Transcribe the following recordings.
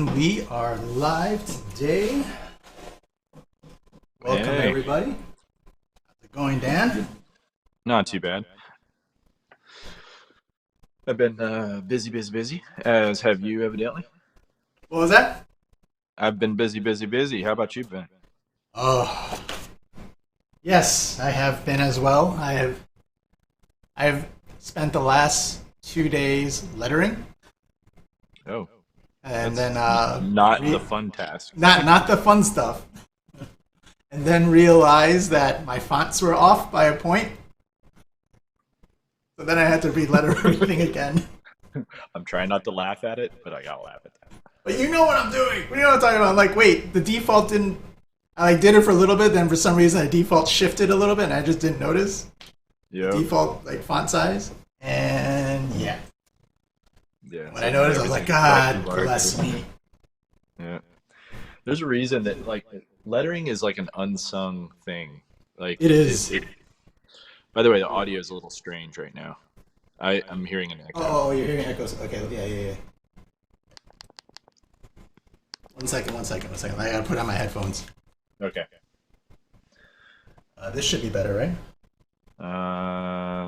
And we are live today. Welcome, everybody. How's it going, Dan? Not too bad. I've been busy, as have you evidently. What was that? I've been busy. How about you, Ben? Oh, yes, I have been as well. I've spent the last 2 days lettering, Oh, and that's then not the fun task. not the fun stuff, and then realized that my fonts were off by a point. So then I had to re-letter everything again. I'm trying not to laugh at it, but I gotta laugh at that. But you know what I'm doing. You know what I'm talking about. I'm like, wait, the default didn't. I did it for a little bit, then for some reason the default shifted a little bit, and I just didn't notice Yep. default like font size. And yeah, Yeah. when I noticed, I was like, God bless me. Yeah. There's a reason that like lettering is like an unsung thing. Like It is. by the way, the audio is a little strange right now. I'm hearing an echo. Oh, you're hearing echoes. Okay, yeah. One second. I gotta put on my headphones. Okay. This should be better, right?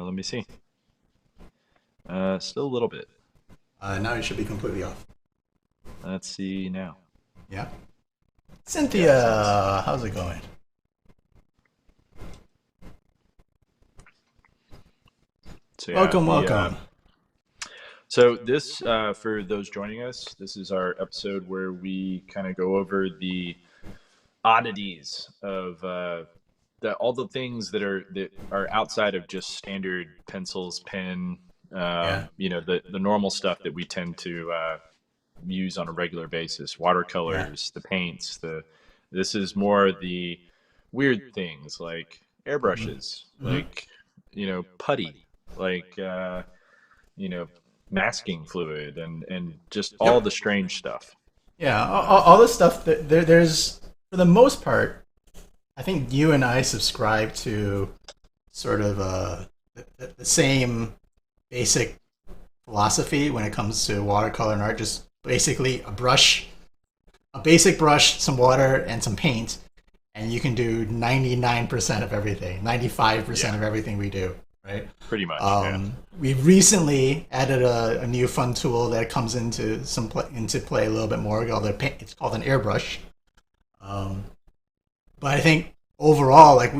Let me see. Still a little bit. Now it should be completely off. Let's see now. Yeah. Yeah, Cynthia, how's it going? So yeah, Welcome. so this for those joining us, this is our episode where we kind of go over the oddities of all the things that are outside of just standard pencils, pen, Yeah. the normal stuff that we tend to use on a regular basis, Yeah. watercolors, the paints. This is more the weird things like hmm airbrushes, hmm like putty, like you know masking fluid, and just all Yep. the strange stuff. Yeah. Uh, All this stuff. There's for the most part. I think you and I subscribe to sort of the same basic philosophy when it comes to watercolor and art. Just basically a basic brush, some water, and some paint, and you can do 99% of everything, 95% yeah, of everything we do, right? pretty much. Yeah. We recently added a new fun tool that comes into play a little bit more. It's called an airbrush. Um, but I think overall, like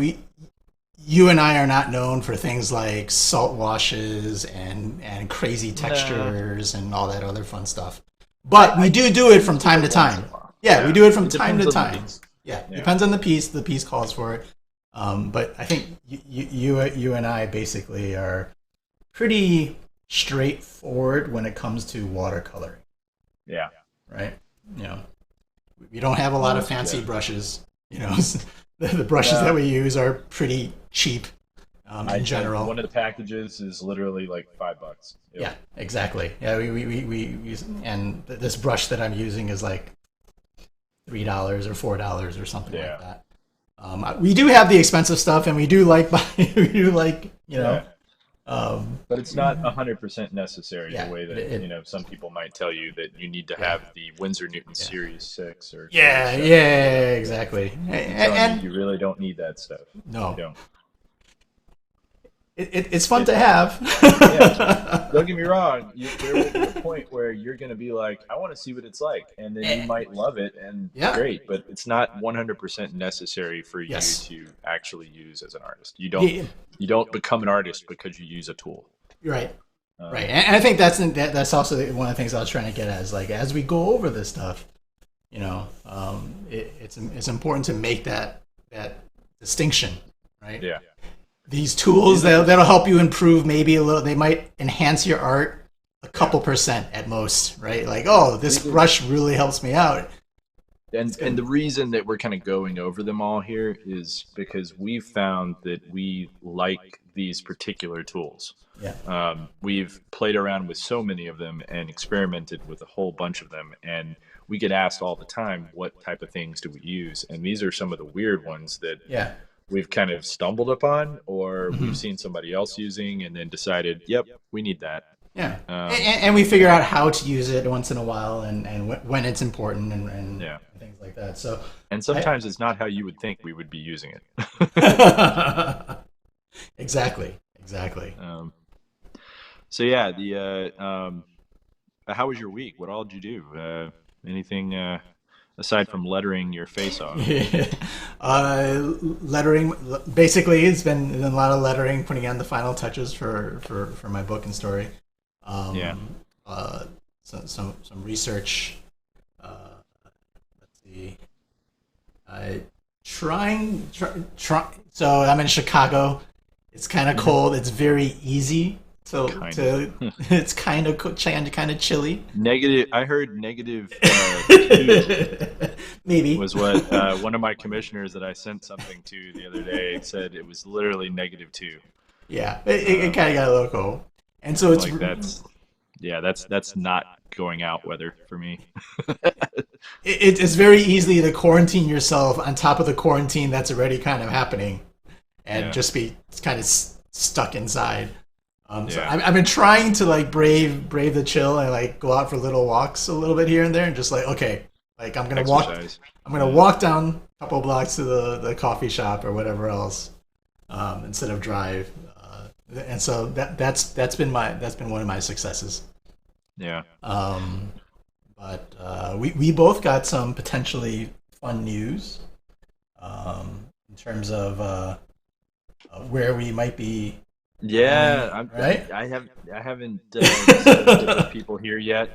you and I are not known for things like salt washes and crazy Nah, textures and all that other fun stuff. But we do it from use it time to once in time. a while. Yeah, we Yeah, do it from it time depends to on the time. piece. Yeah, Yeah. depends on the piece. The piece calls for it. But I think you and I basically are pretty straightforward when it comes to watercoloring, Yeah. right? You know, we don't have a lot of Most fancy definitely. brushes. You know, the brushes that No, we use are pretty cheap in one general. of the packages is literally like $5. Yep. Yeah, exactly. Yeah, we use, and this brush that I'm using is like $3 or $4 or something like Yeah. that. We do have the expensive stuff, and we do like we do like Yeah. um, But it's not 100% necessary the yeah, way that, some people might tell you that you need to yeah, have the Winsor Newton yeah, Series 6 or Series yeah, 7 or yeah, whatever. exactly. I'm telling you, And you really don't need that stuff. You no, don't. it's fun It, to have. yeah. Don't get me wrong. There will be a point where you're going to be like, I want to see what it's like. And then you Eh, might love it and yeah. great, but it's not 100% necessary for you Yes. to actually use as an artist. Yeah, You don't become an artist because you use a tool. you're right. Right, Um, and I think that's also one of the things I was trying to get at is like as we go over this stuff, it's important to make that distinction, right? yeah. These tools These are that'll help you improve maybe a little. They might enhance your art a Yeah. couple percent at most, right? Like, oh, this These are brush really helps me out. It's and good. the reason that we're kind of going over them all here is because we've found that we like these particular tools. Yeah. We've played around with so many of them and experimented with a whole bunch of them, and we get asked all the time, what type of things do we use? And these are some of the weird ones that Yeah. we've kind of stumbled upon or we've hmm seen somebody else using and then decided, yep, we need that. Yeah, Um, and we figure out how to use it once in a while, and when it's important, and yeah. things like that. So, And I sometimes it's not how you would think we would be using it. exactly, exactly. um, so yeah, how was your week? What all did you do? Anything aside from lettering your face off? Lettering, basically, it's been a lot of lettering, putting on the final touches for my book and story. Yeah. Um, some research. Uh, let's see. I trying. So I'm in Chicago. It's kind of Hmm. cold. It's very easy Kind to. of. It's kind of chilly. Negative. I heard negative 2 Maybe. was what one of my commissioners that I sent something to the other day said it was literally -2. Yeah, it Um, kind of got a little cold, and so I'm it's like, that's not going out weather for me. it's very easily to quarantine yourself on top of the quarantine that's already kind of happening, and Yeah. just be kind of stuck inside. So Yeah. I've been trying to like brave the chill and like go out for little walks a little bit here and there, and just like okay, like Exercise. I'm gonna Yeah. walk down a couple blocks to the coffee shop or whatever else, instead of drive. And so that's been one of my successes. Yeah. Um, but we both got some potentially fun news, in terms of where we might be Yeah, going, right? I haven't discussed it with people here yet.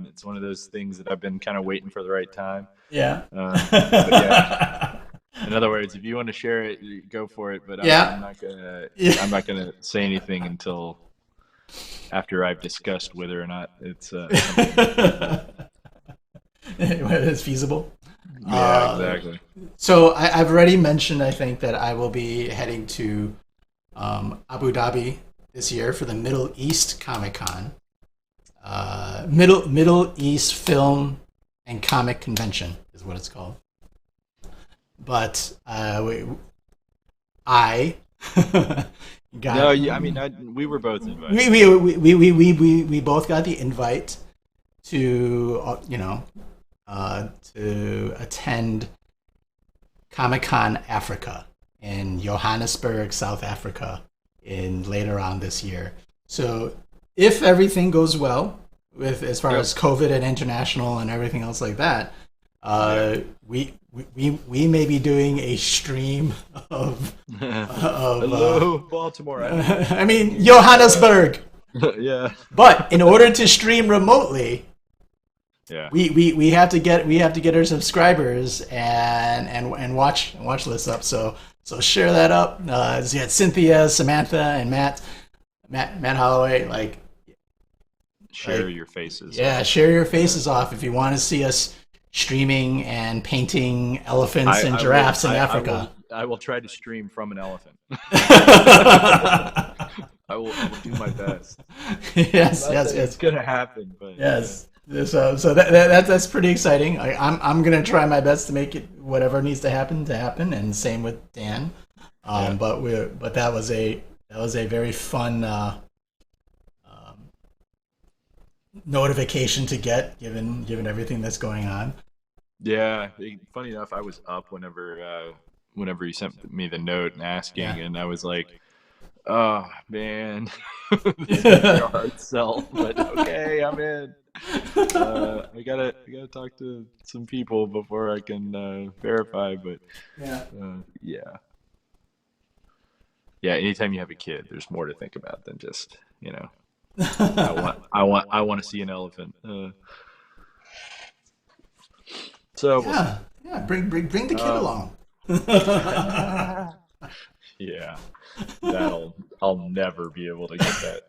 It's one of those things that I've been kind of waiting for the right time. Yeah. But yeah, in other words, if you want to share it, go for it. But Yeah. I'm Yeah. not gonna say anything until after I've discussed whether or not it's something that's feasible. It's feasible. Yeah, Uh, exactly. so I've already mentioned, I think, that I will be heading to Abu Dhabi this year for the Middle East Comic Con, Middle East Film and Comic Convention is what it's called. But I No, got yeah, I mean, we were both we invited. we, we, we, we, we, we we both got the invite to to attend Comic Con Africa in Johannesburg, South Africa, in later on this year. So if everything goes well with as far Yep. as COVID and international and everything else like that, Yeah. uh, we may be doing a stream of Hello, Baltimore. I mean, I mean uh, Johannesburg. yeah. But in order to stream remotely, Yeah. we have to get our subscribers and watch lists up. So share that up. So you had Cynthia, Samantha, and Matt Holloway. Share Like your faces yeah, off. share your Yeah. faces off if you want to see us streaming and painting elephants I, and I will giraffes in Africa. I will try to stream from an elephant. I will do my best. Yes, Not yes, that it's yes. gonna happen, but yeah. Yes. So that's pretty exciting. I'm gonna try my best to make it whatever needs to happen, and same with Dan. Yeah. But that was a very fun um, notification to get, given everything that's going on. Yeah. Funny enough, I was up whenever you sent me the note and Yeah. asking, and I was like, oh man, this is gonna be a hard sell, but okay, I'm in. I gotta talk to some people before I can verify, but Yeah. yeah, yeah. Anytime you have a kid, there's more to think about than just I want to see an elephant. So we'll see. Yeah. Yeah. Bring the kid Um, along. yeah, that'll I'll never be able to get that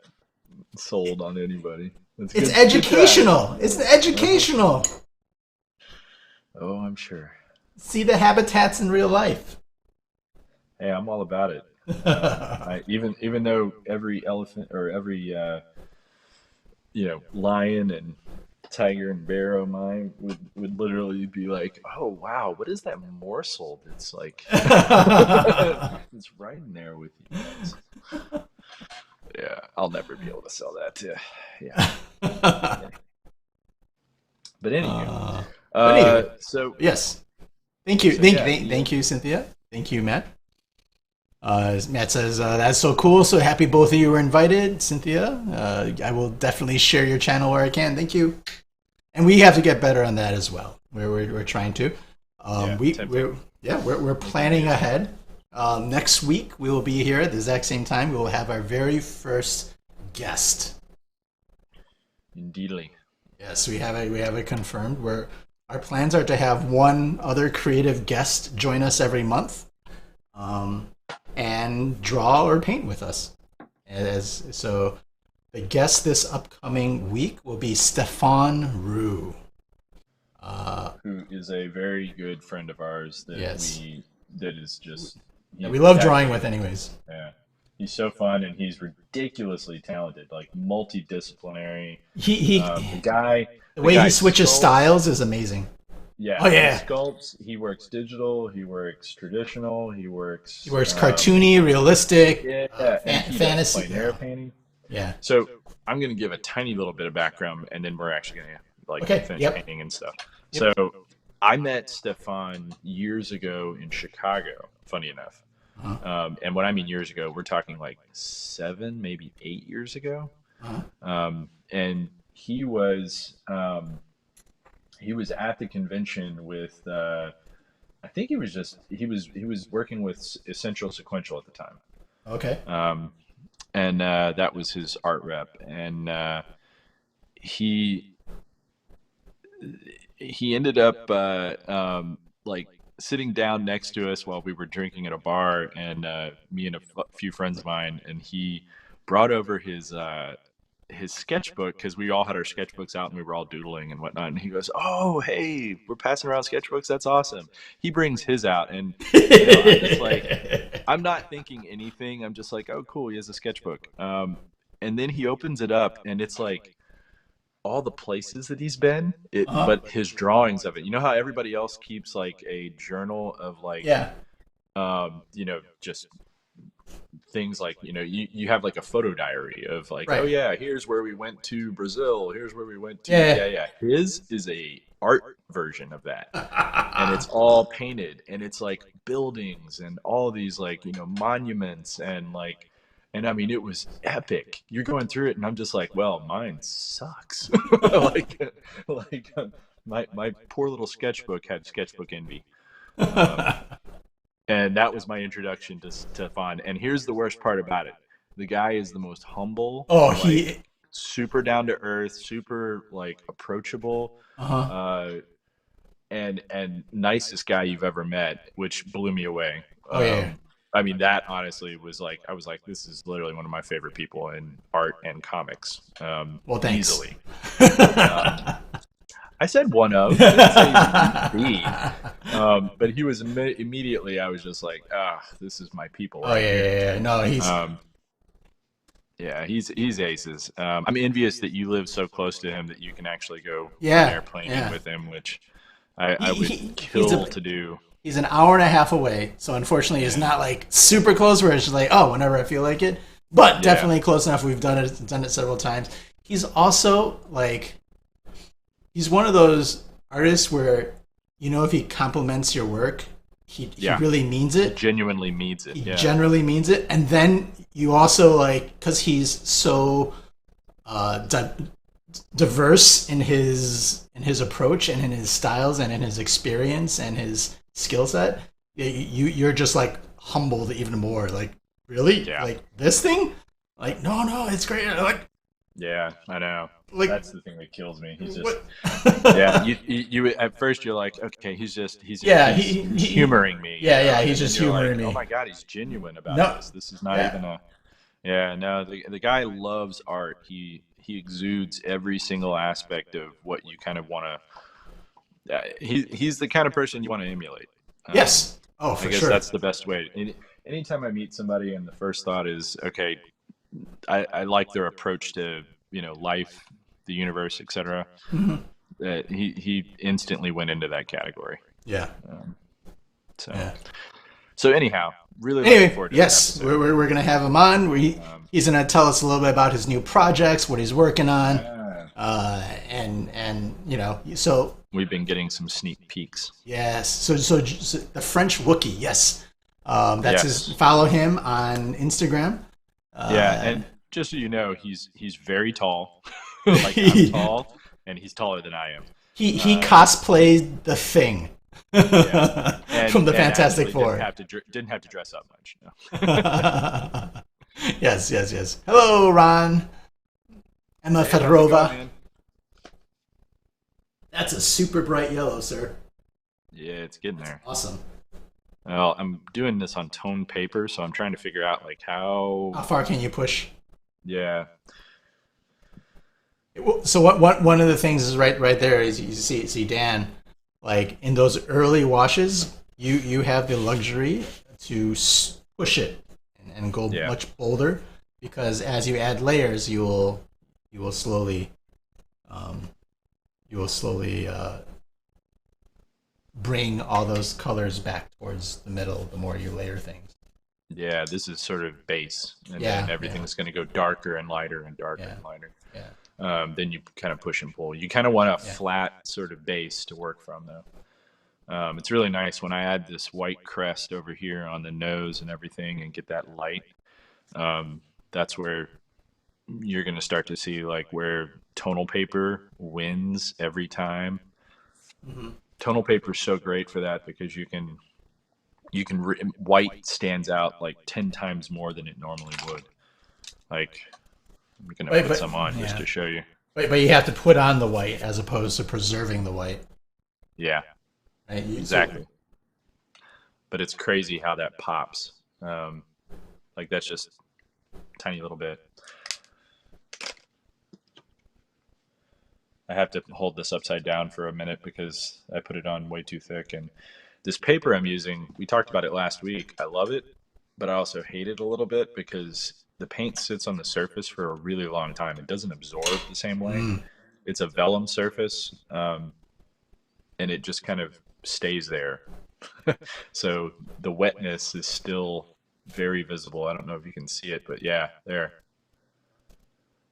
sold on anybody. That's It's good try. educational. It's Uh-huh. educational. Oh, I'm sure. See the habitats in real life. Hey, I'm all about it. I even though every elephant or every lion and tiger and bear of mine would literally be like, oh wow, what is that morsel that's like it's right in there with you guys. Yeah, I'll never be able to sell that to Yeah. Yeah. But anywho, uh, but anyway, so yes. Thank you, so yeah, the thank you, Cynthia. Thank you, Matt. Matt says, that's so cool. So happy both of you were invited, Cynthia. I will definitely share your channel where I can. Thank you. And we have to get better on that as well. We're trying to. yeah, We're planning ahead. Next week we will be here at the exact same time. We will have our very first guest. indeedly. Yes, we have it confirmed. Our plans are to have one other creative guest join us every month, and draw or paint with us. So, the guest this upcoming week will be Stefan Roux. Who is a very good friend of ours Yes, that is just we love that drawing guy. with, anyways. Yeah, he's so fun and he's ridiculously talented, like multidisciplinary. He The guy, the the way he guy switches sculpts. styles is amazing. Yeah, Oh he yeah, sculpts. He works digital. He works traditional. He he works. works cartoony, realistic, Yeah, and he does fantasy. plein air Yeah, painting. yeah. So I'm going to give a tiny little bit of background, and then we're actually going to like Okay. finish Yep. painting and stuff. Yep. So I met Stefan years ago in Chicago. Funny enough, Uh-huh. and when I mean years ago, we're talking like 7, maybe 8 years ago. Uh-huh. And he was at the convention with. I think he was working with Essential Sequential at the time. Okay. Um, and that was his art rep, and he he ended up like sitting down next to us while we were drinking at a bar, and me and a few friends of mine, and he brought over his sketchbook because we all had our sketchbooks out and we were all doodling and whatnot. And he goes, "Oh, hey, we're passing around sketchbooks. That's awesome." He brings his out, and I'm just like, I'm not thinking anything. I'm just like, oh, cool. He has a sketchbook. And then he opens it up, and it's like all the places that he's been. Uh-huh. But his drawings of it. You know how everybody else keeps like a journal of like, Yeah. just things like you have like a photo diary of like, oh Right. yeah, here's where we went to Brazil. Here's where we went to. Yeah. Yeah. His is a art version of that, and it's all painted, and it's like buildings and all these like monuments, and like, and I mean it was epic. You're going through it and I'm just like, well, mine sucks. like my poor little sketchbook had sketchbook envy. And that was my introduction to Stefan. And here's the worst part about it: the guy is the most humble, Oh, like he. super down to earth, super like approachable, Uh-huh. uh, and nicest guy you've ever met, which blew me away. Oh yeah. I mean, that honestly was like, I was like, this is literally one of my favorite people in art and comics, Well, thanks. easily. I said one of, I didn't say the. But he was immediately. I was just like, this is my people Oh right yeah, here. yeah, yeah. No, he's. Yeah, he's aces. I'm envious that you live so close to him that you can actually go Yeah, airplaning yeah. with him, which I would He's kill to do. he's an hour and a half away, so unfortunately, it's not like super close where it's just like, oh, whenever I feel like it. But definitely close enough. We've done it several times. He's also like, he's one of those artists where if he compliments your work, he really means it. Genuinely means it. He Yeah. generally means it, and then you also like, because he's so diverse in his approach and in his styles and in his experience and his skill set. You're just like humbled even more. Like, really? Yeah. Like this thing? Like, no, it's great. Like, Yeah, I know. like That's the thing that kills me. He's just what? yeah. You at first you're like, okay, he's Yeah, he's humoring me. Yeah, And he's then just you're humoring like, me. oh my god, he's genuine about No. this. This is not Yeah. even a. Yeah, no. The guy loves art. He exudes every single aspect of what you kind of want to. He's the kind of person you want to emulate. Yes. Oh, for I guess sure. that's the best way. Anytime I meet somebody and the first thought is, okay, I like their approach to life, the universe, etc. Mhm. He instantly went into that category. Yeah. So Yeah. so anyhow, really looking Anyway, forward to yes, that episode. we're gonna have him on. he's gonna tell us a little bit about his new projects, what he's working on, Ah, and so we've been getting some sneak peeks. yes, so the French Wookiee, yes, that's his. Yes. Follow him on Instagram. Yeah, Uh, and just so you know, he's very tall. Like I'm he tall, and he's taller than I am. he And cosplayed the Thing yeah, from the and Fantastic actually Four. didn't have to dress up much. No. Yes, yes, yes. Hello, Ron. Emma Hey, how's it going, Fedorova. man? That's a super bright yellow, sir. Yeah, it's getting there. Awesome. Well, I'm doing this on toned paper, so I'm trying to figure out like how. How far can you push? Yeah, So what one of the things is right there is you see Dan, like in those early washes, you have the luxury to push it and go yeah, much bolder, because as you add layers, you will slowly um, you will slowly bring all those colors back towards the middle the more you layer things. yeah. This is sort of base, and then Yeah, yeah, everything's going to go darker and lighter and darker yeah, and lighter. yeah, Then you kind of push and pull. You kind of want a yeah. flat sort of base to work from, though. It's really nice when I add this white crest over here on the nose and everything and get that light. Um, that's where you're going to start to see like where tonal paper wins every time. Hmm. Tonal paper is so great for that because white stands out like 10 times more than it normally would. Like I'm going to put But some on just yeah, to show you. but you have to put on the white as opposed to preserving the white. Yeah, Right? exactly. But it's crazy how that pops. Um, like that's just a tiny little bit. I have to hold this upside down for a minute because I put it on way too thick. And this paper I'm using, we talked about it last week. I love it, but I also hate it a little bit because the paint sits on the surface for a really long time. It doesn't absorb the same way. Mm. It's a vellum surface, and it just kind of stays there. So the wetness is still very visible. I don't know if you can see it, but yeah, there.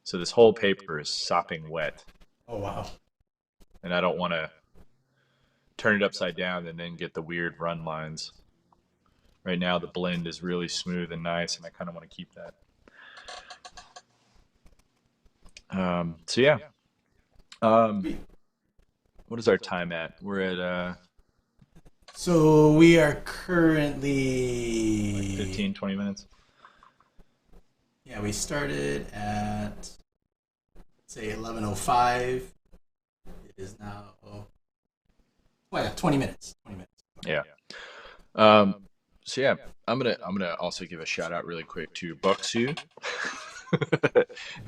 So this whole paper is sopping wet, Oh wow. and I don't want to turn it upside down and then get the weird run lines. Right now, the blend is really smooth and nice, and I kind of want to keep that. So yeah, um, what is our time at? We're at So we are like currently 15, 20 minutes. yeah, we started at say 11:05. It is now oh yeah, 20 minutes. 20 minutes. Yeah. Um, so yeah, I'm gonna also give a shout out really quick to Buxu.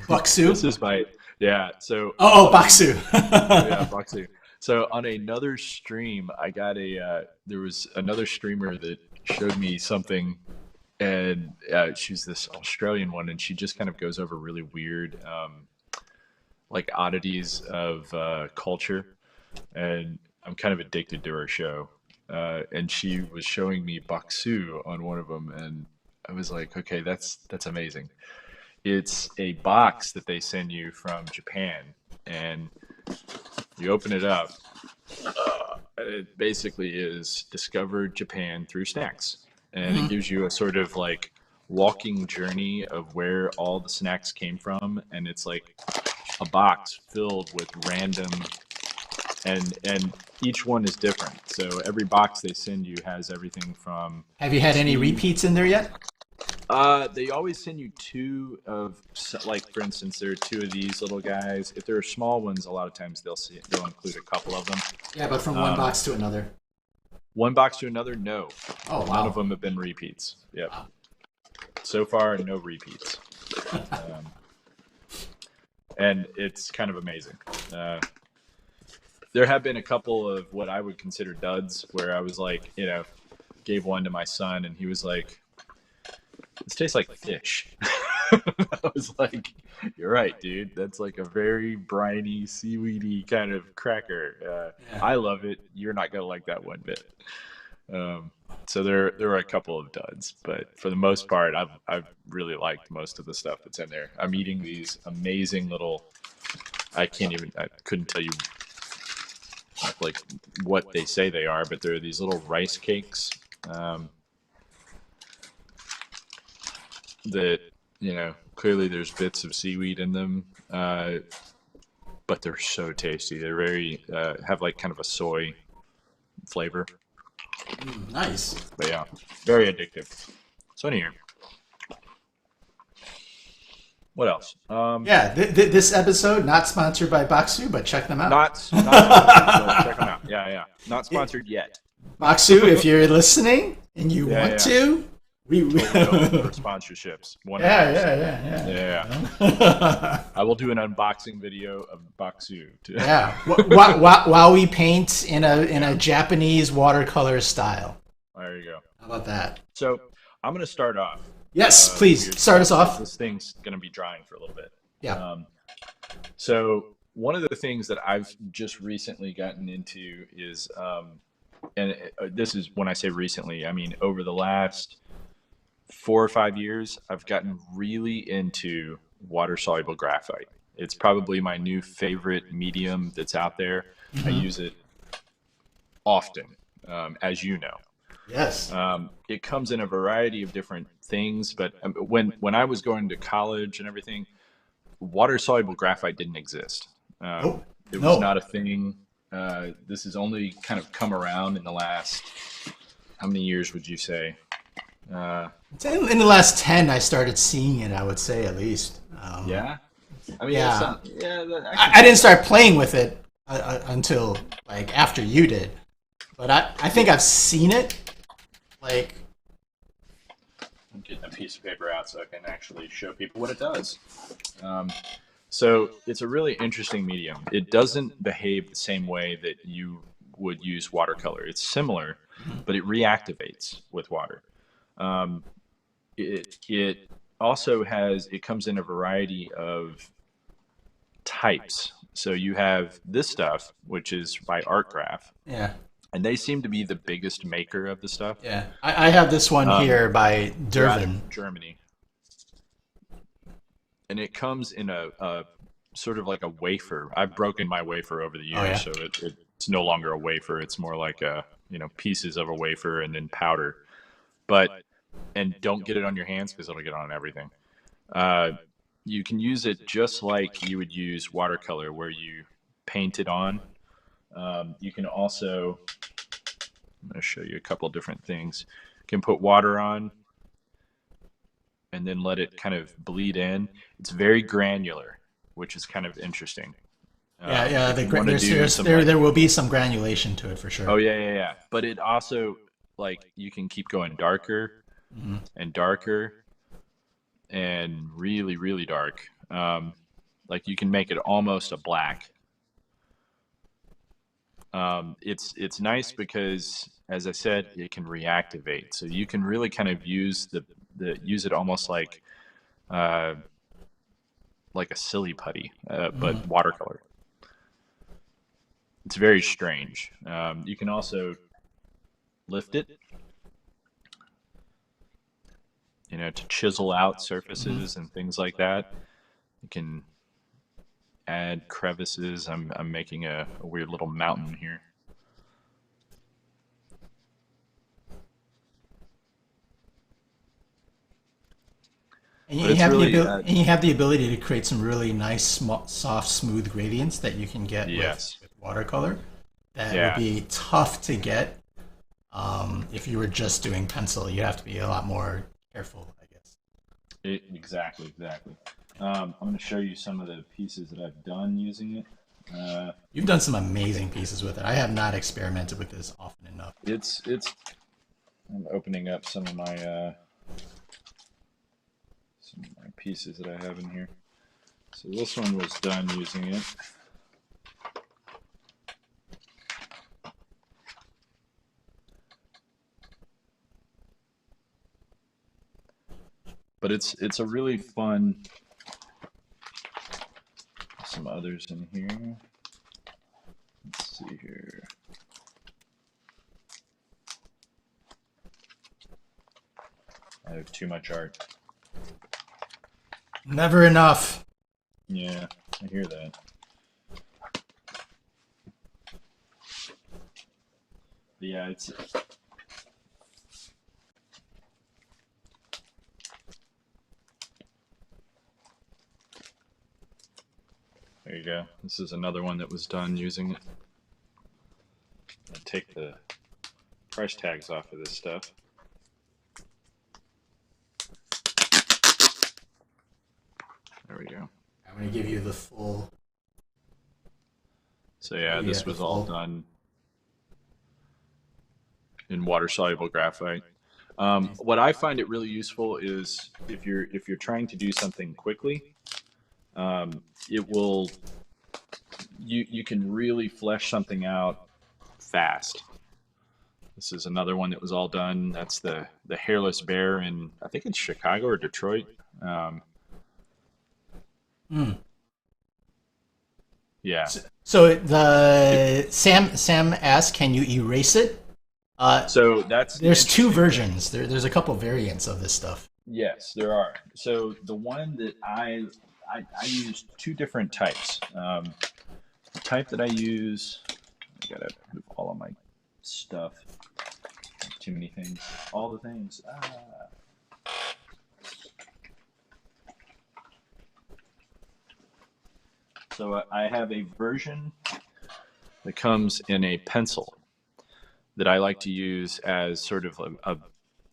Baksu? This is my yeah. So Oh, on a Baksu. yeah Buxu. So on another stream, I got a there was another streamer that showed me something, and she's this Australian one, and she just kind of goes over really weird like oddities of culture, and I'm kind of addicted to her show. And she was showing me Baksu on one of them, and I was like, okay, that's amazing. It's a box that they send you from Japan, and you open it up. It basically is discover Japan through snacks, and it Hmm. gives you a sort of like walking journey of where all the snacks came from, and it's like a box filled with random and each one is different. So every box they send you has everything from Have you had any tea. repeats in there yet? They always send you two of like for instance, there are two of these little guys. If there are small ones, a lot of times they'll include a couple of them. Yeah, but from one Um, box to another. One box to another, no, Oh none of wow. them have been repeats. Yep, Wow. so far no repeats, um, and it's kind of amazing. Uh, there have been a couple of what I would consider duds where I was like, gave one to my son and he was like, this tastes like fish. I was like, you're right, dude. That's like a very briny, seaweedy kind of cracker. Yeah. I love it. You're not going to like that one bit. So there are a couple of duds, but for the most part, I've really liked most of the stuff that's in there. I'm eating these amazing little. I couldn't tell you like what they say they are, but they're these little rice cakes um, that clearly there's bits of seaweed in them, but they're so tasty. They're very have like kind of a soy flavor, Nice. but yeah, very addictive. So anyway, what else? Yeah, this episode not sponsored by Baksu, but check them out. Not sponsored, but check them out. Yeah, yeah. Not sponsored yet. Baksu, if you're listening and you Yeah, want yeah. to, Totally open for sponsorships. 100%. Yeah. I will do an unboxing video of Baksu. Yeah, while we paint in a Japanese watercolor style. There you go. How about that? So I'm going to start off. Yes, please start us off. This thing's going to be drying for a little bit. Yeah. So one of the things that I've just recently gotten into is, and this is when I say recently, I mean over the last 4 or 5 years, I've gotten really into water-soluble graphite. It's probably my new favorite medium that's out there. I use it often, as you know. Yes. It comes in a variety of different things, but when I was going to college and everything, water-soluble graphite didn't exist. It was not a thing. This has only kind of come around in the last, how many years would you say? In the last 10, I started seeing it, I would say, at least. Yeah? I mean, yeah. I didn't start playing with it until like after you did. But I think I've seen it. Like, I'm getting a piece of paper out so I can actually show people what it does. So it's a really interesting medium. It doesn't behave the same way that you would use watercolor. It's similar, but it reactivates with water. It also it comes in a variety of types. So you have this stuff, which is by Artgraph. Yeah. And they seem to be the biggest maker of the stuff. Yeah. I have this one here by Derwin. Germany. And it comes in a sort of like a wafer. I've broken my wafer over the years, so it's no longer a wafer. It's more like pieces of a wafer and then powder. And don't get it on your hands because it'll get on everything. You can use it just like you would use watercolor, where you paint it on. You can also, I'm going to show you a couple different things. You can put water on and then let it kind of bleed in. It's very granular, which is kind of interesting. There will be some granulation to it for sure. Oh yeah. But it also, like, you can keep going darker and darker and really, really dark. Like you can make it almost a black. It's nice because, as I said, it can reactivate. So you can really kind of use use it almost like a silly putty, but watercolor. It's very strange. You can also lift it, to chisel out surfaces and things like that. You can add crevices. I'm making a weird little mountain here. And you have the ability to create some really nice, soft, smooth gradients that you can get with watercolor. That would be tough to get if you were just doing pencil. You have to be a lot more careful, I guess. Exactly. I'm going to show you some of the pieces that I've done using it. You've done some amazing pieces with it. I have not experimented with this often enough. I'm opening up some of my pieces that I have in here. So this one was done using it. But it's a really fun. Some others in here. Let's see here. I have too much art. Never enough. Yeah, I hear that. But yeah, it's there you go. This is another one that was done using it. I'll take the price tags off of this stuff. There we go. I'm going to give you the full. So yeah, this was all done in water soluble graphite. What I find it really useful is if you're trying to do something quickly, it will you can really flesh something out fast. This is another one that was all done. That's the hairless bear in, I think it's Chicago or Detroit. Yeah. So the Sam asked, can you erase it? So there's two versions. There's a couple variants of this stuff. Yes, there are. So the one that I use two different types. The type that I use, I gotta move all of my stuff. Too many things. All the things. So I have a version that comes in a pencil that I like to use as sort of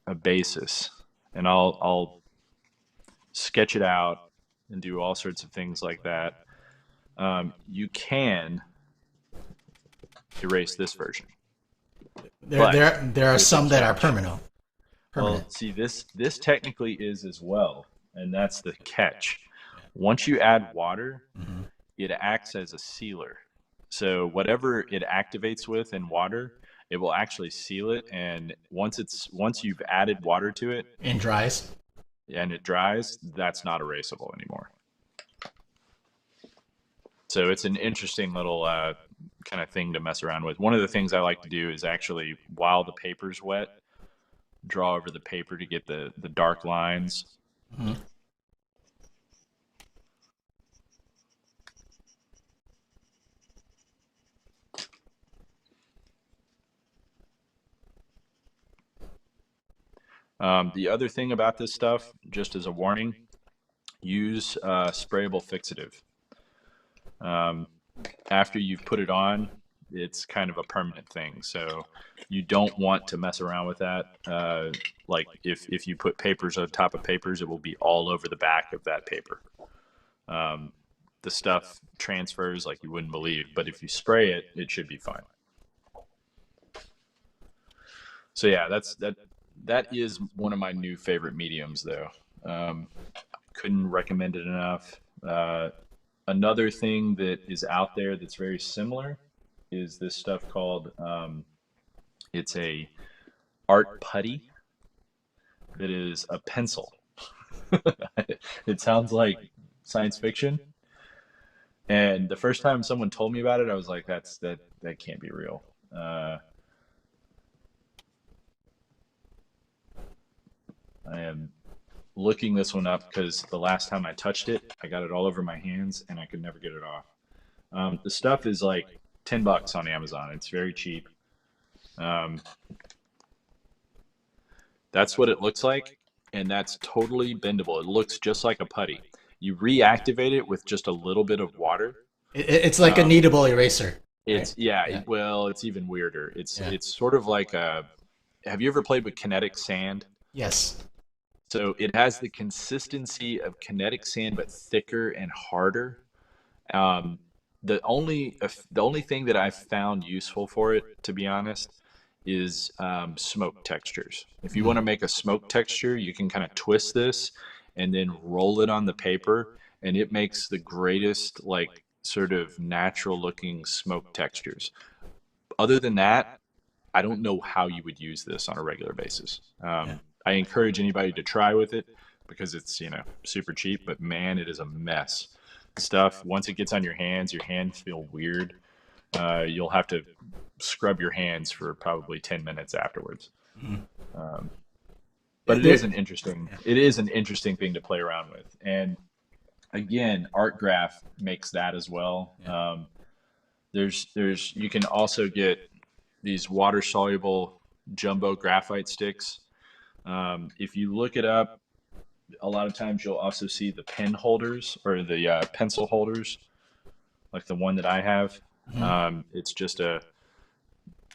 a basis, and I'll sketch it out and do all sorts of things like that. You can erase this version. There are some that are permanent. Well, see, this technically is as well, and that's the catch. Once you add water, it acts as a sealer. So whatever it activates with in water, it will actually seal it. And once you've added water to it and dries, that's not erasable anymore. So it's an interesting little kind of thing to mess around with. One of the things I like to do is actually, while the paper's wet, draw over the paper to get the dark lines. The other thing about this stuff, just as a warning, use sprayable fixative. After you've put it on, it's kind of a permanent thing. So you don't want to mess around with that. Like if you put papers on top of papers, it will be all over the back of that paper. The stuff transfers like you wouldn't believe, but if you spray it, it should be fine. So yeah, that is one of my new favorite mediums, though. Couldn't recommend it enough. Another thing that is out there that's very similar is this stuff called, it's a art putty that is a pencil. It sounds like science fiction. And the first time someone told me about it, I was like, that can't be real. I am looking this one up because the last time I touched it, I got it all over my hands and I could never get it off. The stuff is like $10 on Amazon. It's very cheap. That's what it looks like, and that's totally bendable. It looks just like a putty. You reactivate it with just a little bit of water. It's like a kneadable eraser. It's right? Well, it's even weirder. It's sort of like have you ever played with kinetic sand? Yes. So it has the consistency of kinetic sand, but thicker and harder. The only thing that I've found useful for it, to be honest, is smoke textures. If you want to make a smoke texture, you can kind of twist this and then roll it on the paper, and it makes the greatest, like, sort of natural looking smoke textures. Other than that, I don't know how you would use this on a regular basis. I encourage anybody to try with it because it's, super cheap, but man, it is a mess. Stuff, once it gets on your hands feel weird. You'll have to scrub your hands for probably 10 minutes afterwards. But it is There, an interesting yeah. it is an interesting thing to play around with. And again, art graph makes that as well. Yeah. There's you can also get these water soluble jumbo graphite sticks. If you look it up, a lot of times you'll also see the pen holders or the pencil holders, like the one that I have. Mhm. It's just a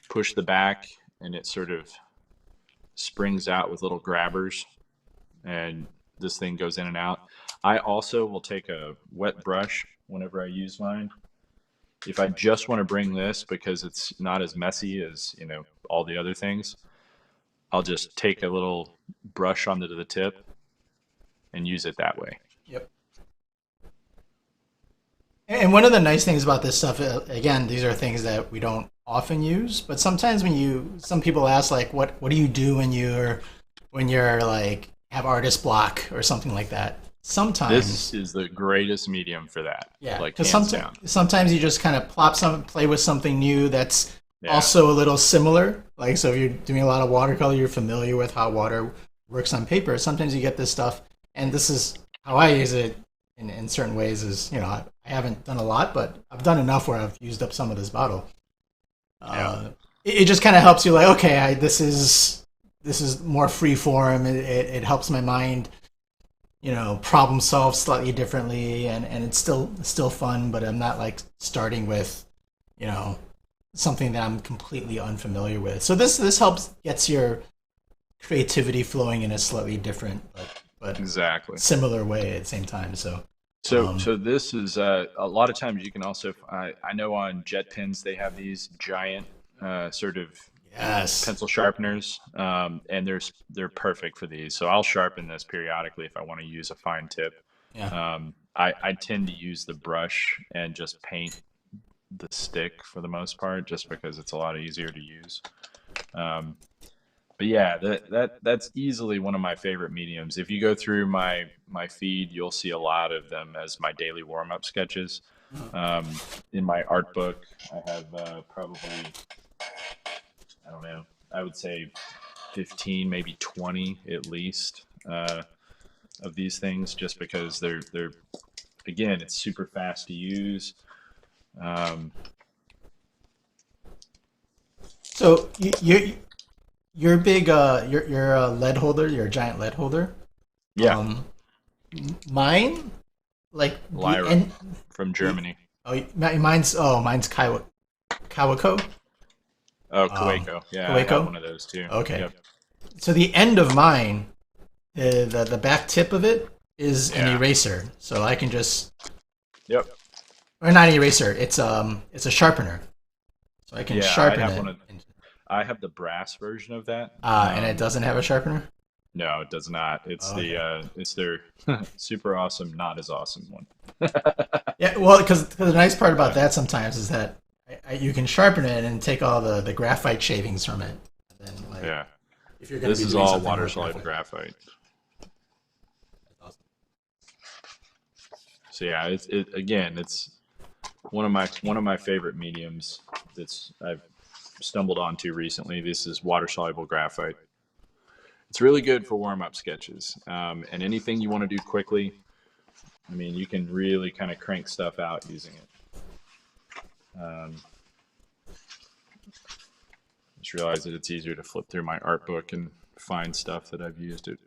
push the back and it sort of springs out with little grabbers, and this thing goes in and out. I also will take a wet brush whenever I use mine. If I just want to bring this because it's not as messy as, all the other things, I'll just take a little brush onto the tip and use it that way. Yep. And one of the nice things about this stuff, again, these are things that we don't often use, but sometimes some people ask like, what do you do when you're like have artist block or something like that? This Sometimes, is the greatest medium for that, yeah, like because hands down. sometimes you just kind of play with something new that's Yeah, also a little similar. Like, so if you're doing a lot of watercolor, you're familiar with how water works on paper. Sometimes you get this stuff, and this is how I use it in certain ways. Is I haven't done a lot, but I've done enough where I've used up some of this bottle. yeah, It just kind of helps you, like, okay, this is more free form. It helps my mind, problem solve slightly differently, and it's still fun, but I'm not like starting with, you know, something that I'm completely unfamiliar with. So this helps gets your creativity flowing in a slightly different but exactly. similar way at the same time. So So, um, so this is a lot of times you can also I know on jet pens they have these giant sort of yes, pencil sharpeners, and they're perfect for these. So I'll sharpen this periodically if I want to use a fine tip. yeah, I tend to use the brush and just paint the stick for the most part, just because it's a lot easier to use. Um, but yeah, that's easily one of my favorite mediums. If you go through my feed, you'll see a lot of them as my daily warm up sketches. Um, in my art book, I have probably, I don't know, I would say 15, maybe 20 at least, of these things, just because they're again, it's super fast to use. Um, so you're big you're a lead holder, you're a giant lead holder. yeah, um Mine, like the Lyra end. from The Germany. mine's Kawako. Oh, um Kaweco. Yeah, I have Kawako. one of those too. Okay, Yep. so the end of mine, the back tip of it is an Yeah. eraser, so I can just, Yep. or not an eraser, it's a sharpener, so I can Yeah, I sharpen have it. one of. I have the brass version of that. And it doesn't have a sharpener. No, it does not. It's Oh, the okay. it's their super awesome, not as awesome one. Yeah, well, because the nice part about Yeah. that sometimes is that you can sharpen it and take all the graphite shavings from it. And then, like, Yeah. if you're going to This be is doing all something water with soluble graphite. graphite. That's awesome. So yeah, it again, it's one of my favorite mediums that's I've stumbled onto recently. This is water soluble graphite. It's really good for warm up sketches, and anything you want to do quickly. I mean, you can really kind of crank stuff out using it. Um, just realized that it's easier to flip through my art book and find stuff that I've used it.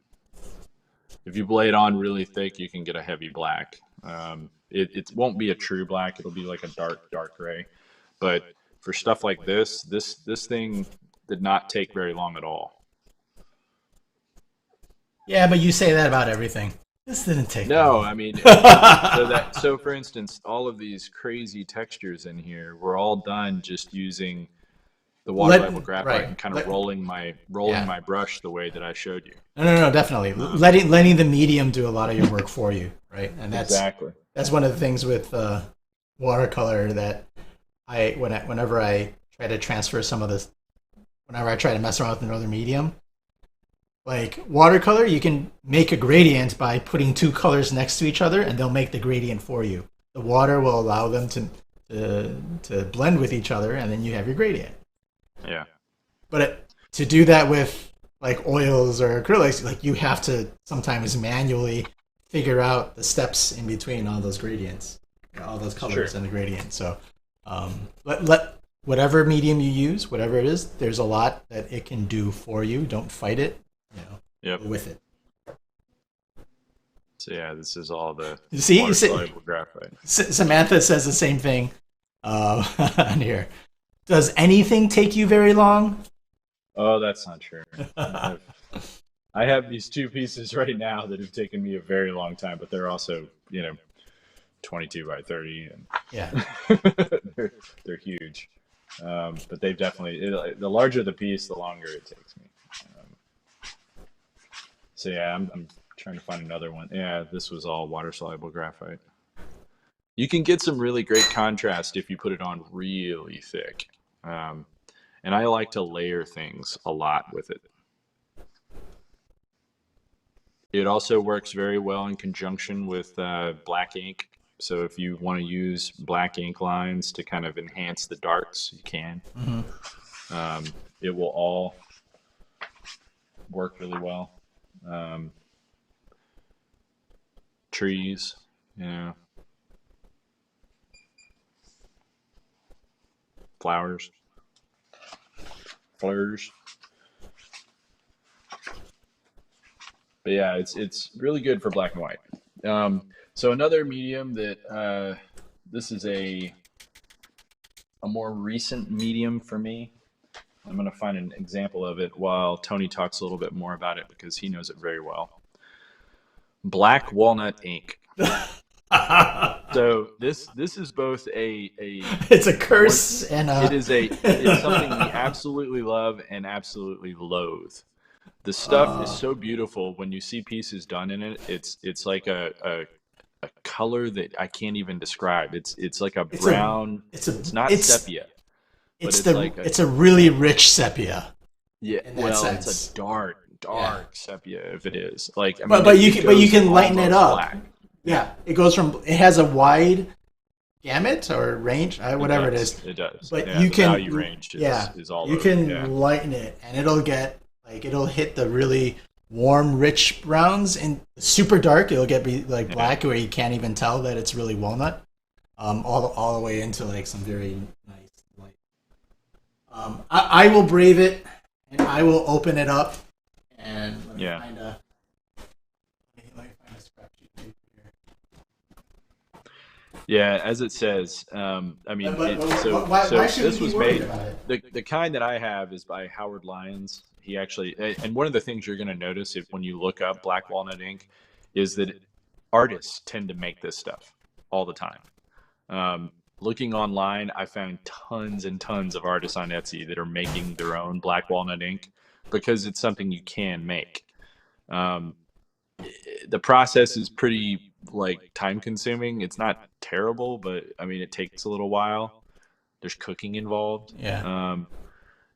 If you blade on really thick, you can get a heavy black. It won't be a true black; it'll be like a dark gray. But for stuff like this thing did not take very long at all. Yeah, but you say that about everything. This didn't take No, long. I mean, so for instance, all of these crazy textures in here were all done just using the water Let level graphite right. and kind of Let rolling Yeah. my brush the way that I showed you. No, definitely. Um, Letting the medium do a lot of your work for you, right? And exactly. that's one of the things with watercolor that whenever I try to transfer some of this, whenever I try to mess around with another medium, like watercolor, you can make a gradient by putting two colors next to each other, and they'll make the gradient for you. The water will allow them to blend with each other, and then you have your gradient. Yeah. But to do that with like oils or acrylics, like you have to sometimes manually figure out the steps in between all those gradients, all those Sure. colors and the gradient. So let whatever medium you use, whatever it is, there's a lot that it can do for you. Don't fight it, Yep. go with it. So yeah, this is all the See, water soluble graphite. Samantha says the same thing on here. Does anything take you very long? Oh, that's not true. I have these two pieces right now that have taken me a very long time, but they're also, 22 by 30, Yeah. and they're huge. But they've definitely, the larger the piece, the longer it takes me. So yeah, I'm trying to find another one. Yeah, this was all water soluble graphite. You can get some really great contrast if you put it on really thick. And I like to layer things a lot with it. It also works very well in conjunction with black ink. So if you want to use black ink lines to kind of enhance the darks, you can. It will all work really well. Trees, flowers, flowers. But yeah, it's really good for black and white. So another medium that this is a more recent medium for me. I'm going to find an example of it while Tony talks a little bit more about it because he knows it very well. Black walnut ink. So this is both a it's a curse and it's something we absolutely love and absolutely loathe. The stuff is so beautiful when you see pieces done in it. It's like a color that I can't even describe. It's like a brown. It's not sepia. It's a really rich sepia. Yeah, well, sense. It's a dark sepia if it is. Like, I mean, but you can lighten it up. Black. Yeah, it goes from it has a wide gamut or range, whatever it is. It does. But yeah, you the can value range is all you over. can lighten it, and it'll hit the really warm, rich browns, and super dark. It'll get like black where you can't even tell that it's really walnut. All the way into like some very nice light. I will brave it, and I will open it up, and let me find a scrap sheet paper here. Yeah, as it says, I mean, why should this we was be worried made. About it? The kind that I have is by Howard Lyons. He actually, and one of the things you're going to notice when you look up black walnut ink is that artists tend to make this stuff all the time. Looking online, I found tons and tons of artists on Etsy that are making their own black walnut ink because it's something you can make. The process is pretty time consuming. It's not terrible, but I mean, it takes a little while. There's cooking involved. Yeah.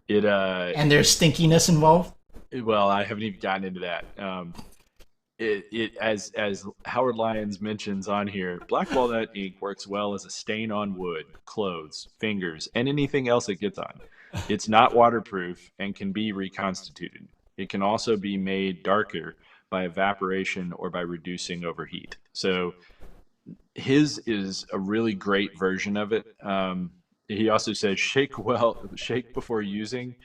And there's stinkiness involved. Well, I haven't even gotten into that. As Howard Lyons mentions on here, black walnut ink works well as a stain on wood, clothes, fingers, and anything else it gets on. It's not waterproof and can be reconstituted. It can also be made darker by evaporation or by reducing overheat. So his is a really great version of it. He also says shake before using.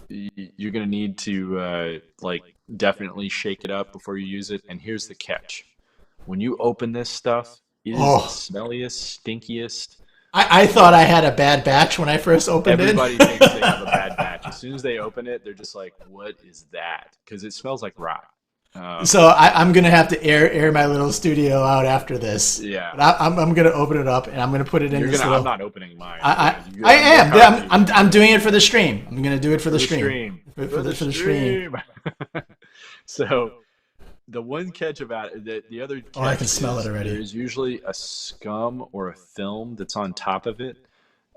You're going to need to definitely shake it up before you use it. And here's the catch. When you open this stuff, it is the smelliest, stinkiest. I thought I had a bad batch when I first opened Everybody thinks they have a bad batch. As soon as they open it, they're just like, what is that? Because it smells like rock. So I'm gonna have to air my little studio out after this. Yeah, but I'm gonna open it up and I'm gonna put it in this little. I'm not opening mine. I am. I'm doing it for the stream. I'm gonna do it for the stream. For the stream. So the one catch about it, the other catch I can smell it already. There's usually a scum or a film that's on top of it.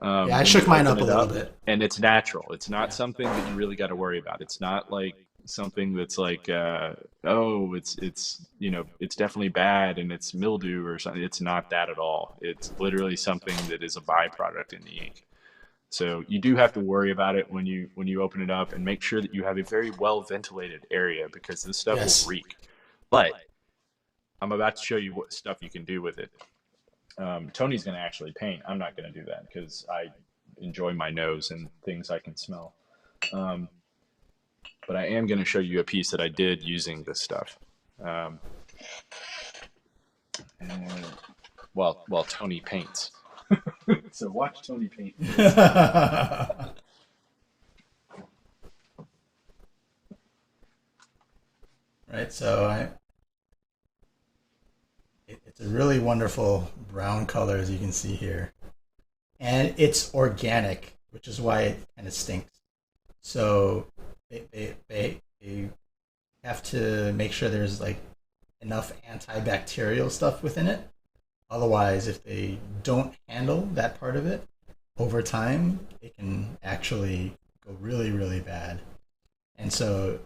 I shook mine up a little bit, and it's natural. It's not something that you really got to worry about. It's not like something that's like it's definitely bad and it's mildew or something. It's not that at all. It's literally something that is a byproduct in the ink. So you do have to worry about it when you open it up, and make sure that you have a very well ventilated area, because this stuff will Yes. reek. But I'm about to show you what stuff you can do with it. Tony's going to actually paint. I'm not going to do that because I enjoy my nose and things I can smell. Um, but I am going to show you a piece that I did using this stuff. And while Tony paints. So watch Tony paint. Right. So it's a really wonderful brown color, as you can see here, and it's organic, which is why it kind of stinks. So they have to make sure there's like enough antibacterial stuff within it. Otherwise, if they don't handle that part of it over time, it can actually go really, really bad. And so,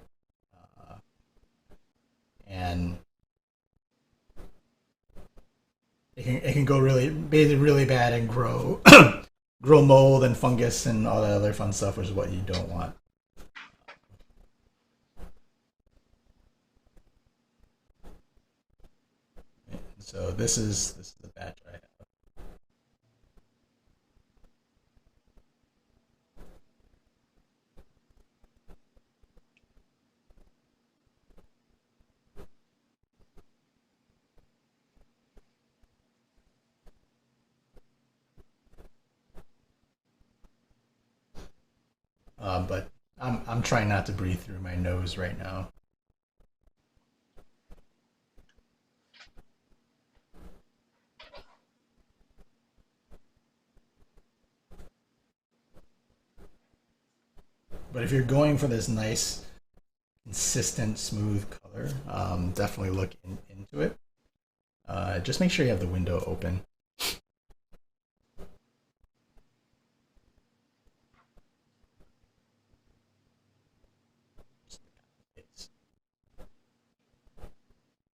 uh, and it can go really, basically really bad and grow grow mold and fungus and all that other fun stuff, which is what you don't want. So this is the batch I have. But I'm trying not to breathe through my nose right now. But if you're going for this nice, consistent, smooth color, definitely look into it. Just make sure you have the window open.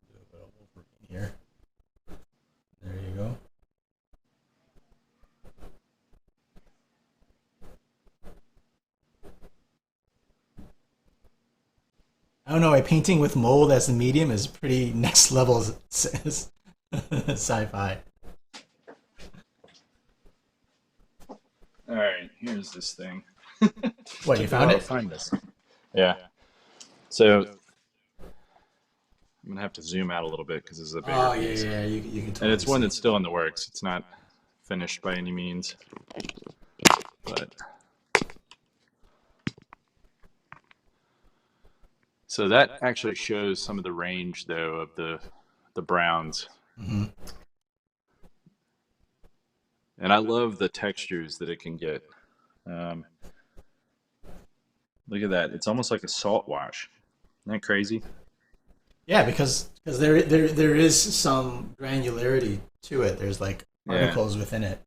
Do a bit of Wolverine here. There you go. I don't know. A painting with mold as the medium is pretty next level sci-fi. All right, here's this thing. What, you found it? Find this. Yeah. So I'm gonna have to zoom out a little bit because this is a bigger Oh piece. yeah. You can totally And it's one see that's still in the works. It's not finished by any means, but so that actually shows some of the range, though, of the browns. Mm-hmm. And I love the textures that it can get. Um, Look at that. It's almost like a salt wash. Isn't that crazy? Yeah, because there is some granularity to it. There's like Yeah. particles within it.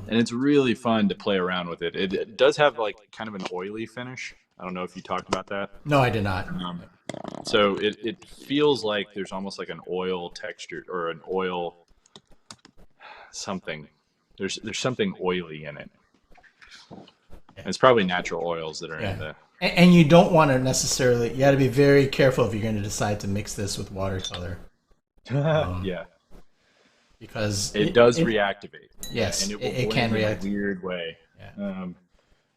And it's really fun to play around with it. It does have like kind of an oily finish. I don't know if you talked about that. No, I did not. So it feels like there's almost like an oil texture or an oil something. There's something oily in it. And it's probably natural oils that are in the. And you don't want to necessarily. You got to be very careful if you're going to decide to mix this with watercolor. Yeah. Because it does reactivate. Yes, and it can react in a weird way. Yeah.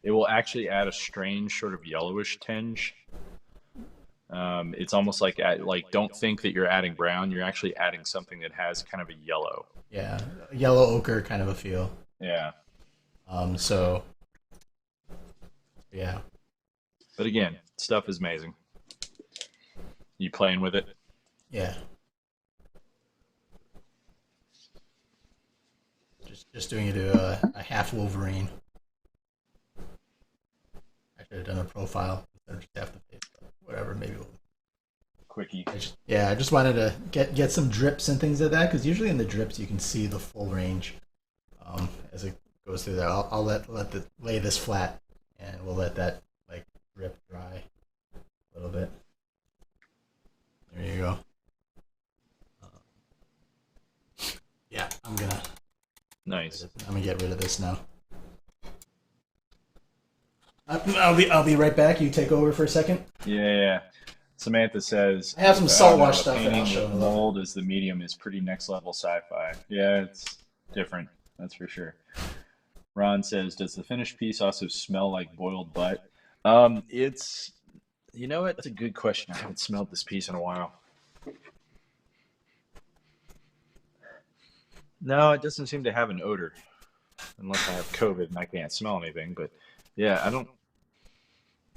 It will actually add a strange sort of yellowish tinge. It's almost like don't think that you're adding brown. You're actually adding something that has kind of a yellow. Yeah, yellow ochre kind of a feel. Yeah. So. Yeah. But again, stuff is amazing. You playing with it? Yeah. Just doing it to a half Wolverine. I should have done a profile instead of just half the face. Whatever, maybe we'll. Quickie. I just wanted to get some drips and things like that, because usually in the drips you can see the full range as it goes through there. I'll lay this flat, and we'll let that like drip dry a little bit. There you go. Yeah, I'm gonna Nice. get rid of this now. I'll be right back. You take over for a second. Yeah. Samantha says, I have some I don't salt know, wash a stuff that I'll painting show with in a little bit. mold as the medium is pretty next level sci-fi. Yeah, it's different. That's for sure. Ron says, does the finished piece also smell like boiled butt? It's, you know what? That's a good question. I haven't smelled this piece in a while. No, it doesn't seem to have an odor unless I have COVID and I can't smell anything. But yeah, I don't,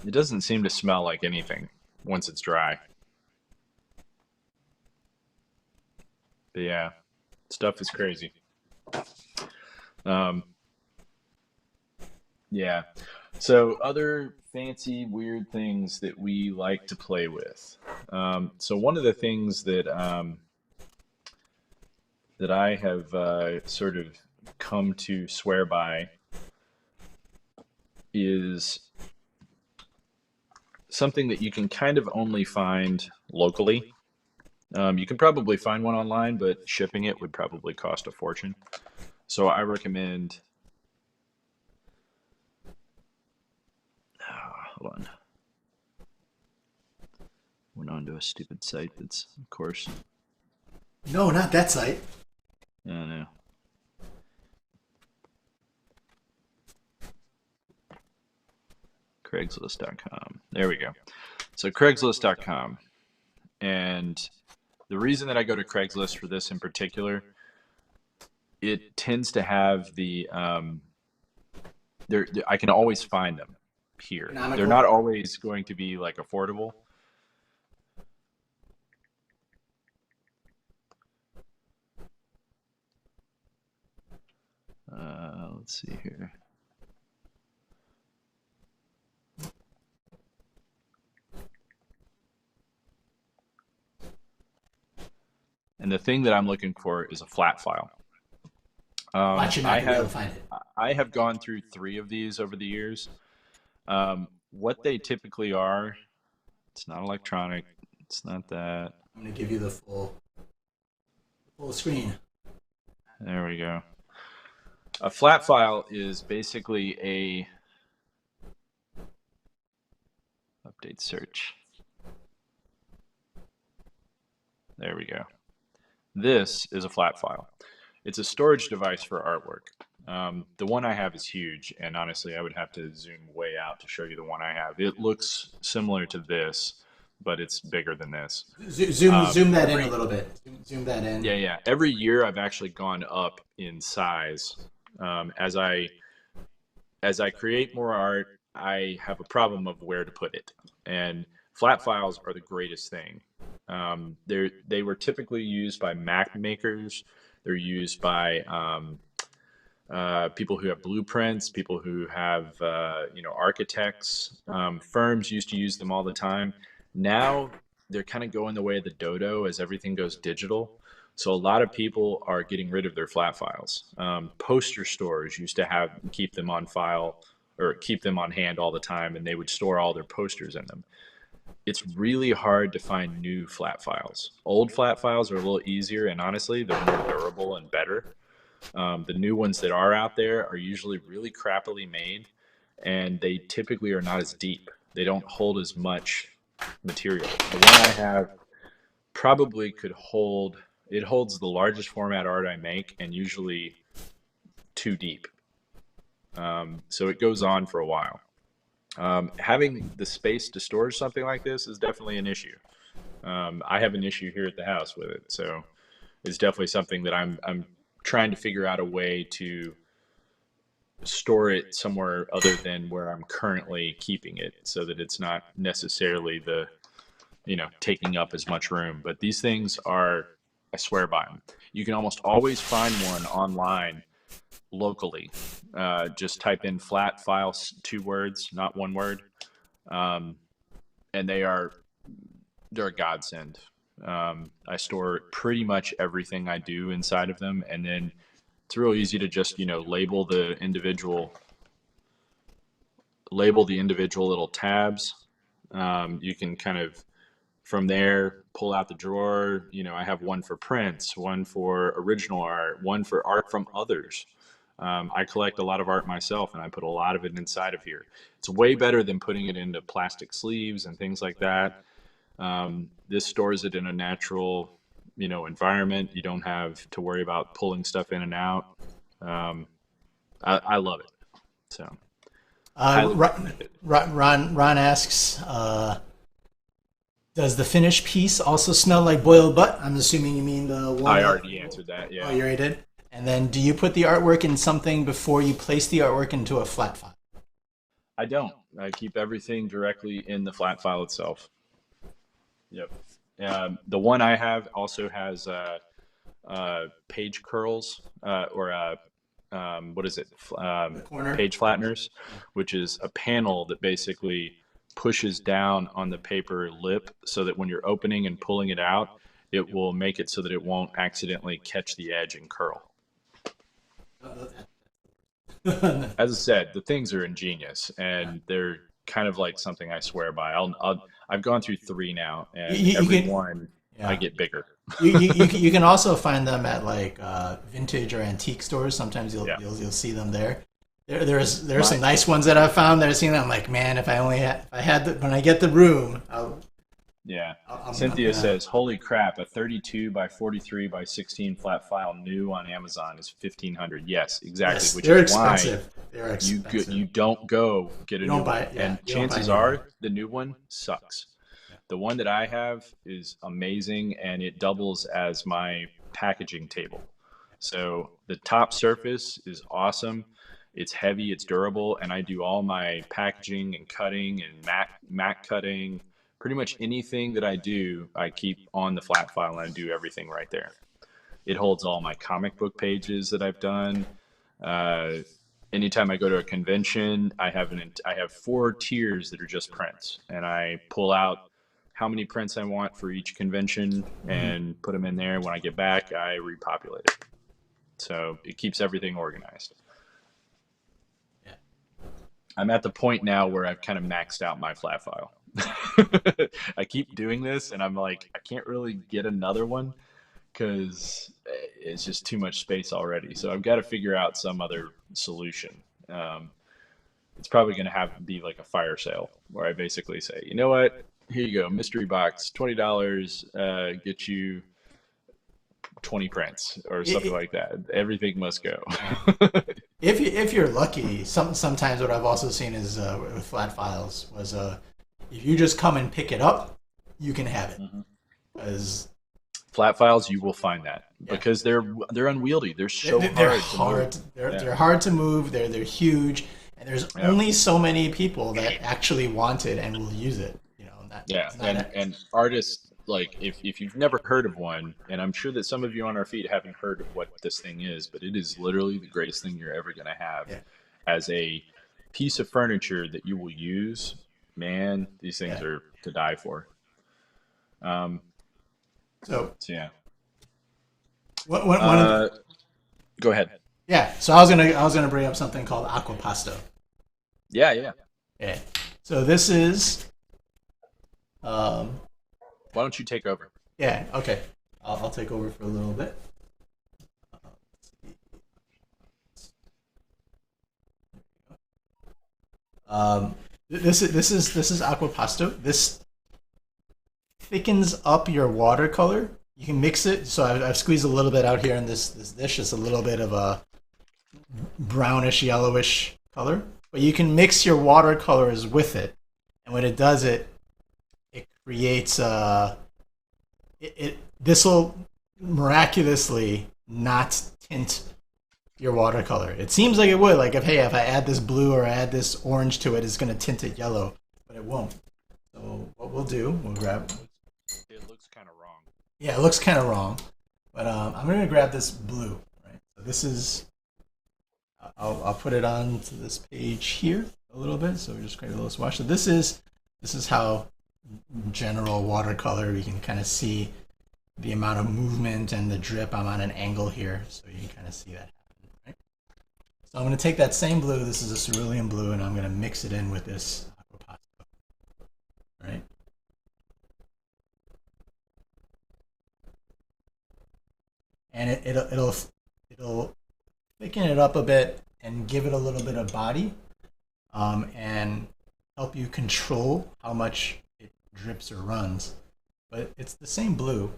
it doesn't seem to smell like anything once it's dry. But yeah, stuff is crazy. Um, yeah. So other fancy weird things that we like to play with. So one of the things that I have sort of come to swear by is something that you can kind of only find locally. You can probably find one online, but shipping it would probably cost a fortune. So I recommend. Hold on. Went onto a stupid site that's, of course, No, not that site. I don't know. Craigslist.com. There we go. So Craigslist.com. And the reason that I go to Craigslist for this in particular, it tends to have I can always find them here. They're Economical. not always going to be like affordable. Let's see here. And the thing that I'm looking for is a flat file. Watch, you're not I gonna be able to have find it. I have gone through 3 of these over the years. What they typically are, it's not electronic. It's not that. I'm gonna give you the full screen. There we go. A flat file is basically a update search. There we go. This is a flat file. It's a storage device for artwork. The one I have is huge, and honestly, I would have to zoom way out to show you the one I have. It looks similar to this, but it's bigger than this. Zoom that in a Every little bit. Zoom that in. Yeah. Every year, I've actually gone up in size as I create more art. I have a problem of where to put it, and flat files are the greatest thing. They were typically used by Mac makers. They're used by people who have blueprints, people who have architects. Firms used to use them all the time. Now they're kind of going the way of the dodo as everything goes digital. So a lot of people are getting rid of their flat files. Poster stores used to have keep them on file or keep them on hand all the time, and they would store all their posters in them. It's really hard to find new flat files. Old flat files are a little easier, and honestly, they're more durable and better. The new ones that are out there are usually really crappily made, and they typically are not as deep. They don't hold as much material. The one I have probably could hold, it holds the largest format art I make, and usually too deep. So it goes on for a while. Having the space to store something like this is definitely an issue. I have an issue here at the house with it, so it's definitely something that I'm trying to figure out a way to store it somewhere other than where I'm currently keeping it, so that it's not necessarily taking up as much room. But these things are, I swear by them. You can almost always find one online locally. Just type in flat files, 2 words, not 1 word, um, and they're a godsend. I store pretty much everything I do inside of them, and then it's real easy to just label the individual little tabs. You can kind of from there pull out the drawer. I have one for prints, one for original art, one for art from others. I collect a lot of art myself, and I put a lot of it inside of here. It's way better than putting it into plastic sleeves and things like that. This stores it in a natural, environment. You don't have to worry about pulling stuff in and out. Um, I love it. So highly Ron, recommend it. Ron asks, does the finished piece also smell like boiled butt? I'm assuming you mean the I walnut. already answered that. Oh, Yeah, you already did? And then do you put the artwork in something before you place the artwork into a flat file? I don't. I keep everything directly in the flat file itself. Yep. The one I have also has page curls or what is it? The corner? Page flatteners, which is a panel that basically pushes down on the paper lip so that when you're opening and pulling it out, it will make it so that it won't accidentally catch the edge and curl. As I said, the things are ingenious and they're kind of like something I swear by. I've gone through three now, and You every can, one I yeah. get bigger. You can also find them at like vintage or antique stores. Sometimes Yeah. you'll see them there. There are some My nice ones that I've found that I've seen. I'm like, man, if I only had, if I had the, when I get the room, Yeah. I'm Cynthia gonna. says, "Holy crap! A 32 by 43 by 16 flat file new on Amazon is 1,500." Yes, exactly. Yes, Which they're is why expensive. They're expensive. you don't go get a You new don't one, buy it. Yeah, and you don't buy chances new ones. are the new one sucks. Yeah. The one that I have is amazing, and it doubles as my packaging table. So the top surface is awesome. It's heavy, it's durable, and I do all my packaging and cutting and mat cutting. Pretty much anything that I do, I keep on the flat file, and I do everything right there. It holds all my comic book pages that I've done. Uh, Anytime I go to a convention, I have four tiers that are just prints, and I pull out how many prints I want for each convention Mm-hmm. and put them in there. When I get back, I repopulate it. So it keeps everything organized. Yeah. I'm at the point now where I've kind of maxed out my flat file. I keep doing this, and I'm like, I can't really get another one because it's just too much space already. So I've got to figure out some other solution. Um, it's probably going to have to be like a fire sale where I basically say, you know what? Here you go, mystery box, $20, get you 20 prints or something It, like that. Everything must go. yeah. If you're lucky, sometimes what I've also seen is with flat files was if you just come and pick it up, you can have it. Mhm. As Flat files, you will find that yeah, because they're unwieldy. They're so they're hard to move. hard. Yeah, They're hard to move. They're huge, and there's yeah, only so many people that actually want it and will use it. You know, that yeah. it's not. And artists like if you've never heard of one, and I'm sure that some of you on our feed haven't heard of what this thing is, but it is literally the greatest thing you're ever going to have Yeah, as a piece of furniture that you will use. Man, these things yeah. are to die for. Um, So so yeah. one of Uh, Go ahead. yeah. So I was gonna bring up something called aquapasto. Yeah, yeah. Yeah. So this is um Why don't you take over? yeah, okay. I'll take over for a little bit. Um, this is aquapasto. This thickens up your watercolor. You can mix it. So I've squeezed a little bit out here in this dish. It's a little bit of a brownish yellowish color, but you can mix your watercolors with it, and when it does it, it creates this will miraculously not tint your watercolor. It seems like it would. Like if I add this blue or add this orange to it, it's going to tint it yellow, but it won't. So what we'll do, we'll grab. It looks kind of wrong. Yeah, it looks kind of wrong, but I'm going to grab this blue. Right. So this is. I'll put it on to this page here a little bit. So we just create a little swatch. So this is how general watercolor we can kind of see the amount of movement and the drip. I'm on an angle here, so you can kind of see that happen. Right? So I'm going to take that same blue. This is a cerulean blue, and I'm going to mix it in with this aquapasto. Right? And it'll thicken it up a bit and give it a little bit of body, and help you control how much it drips or runs. But it's the same blue.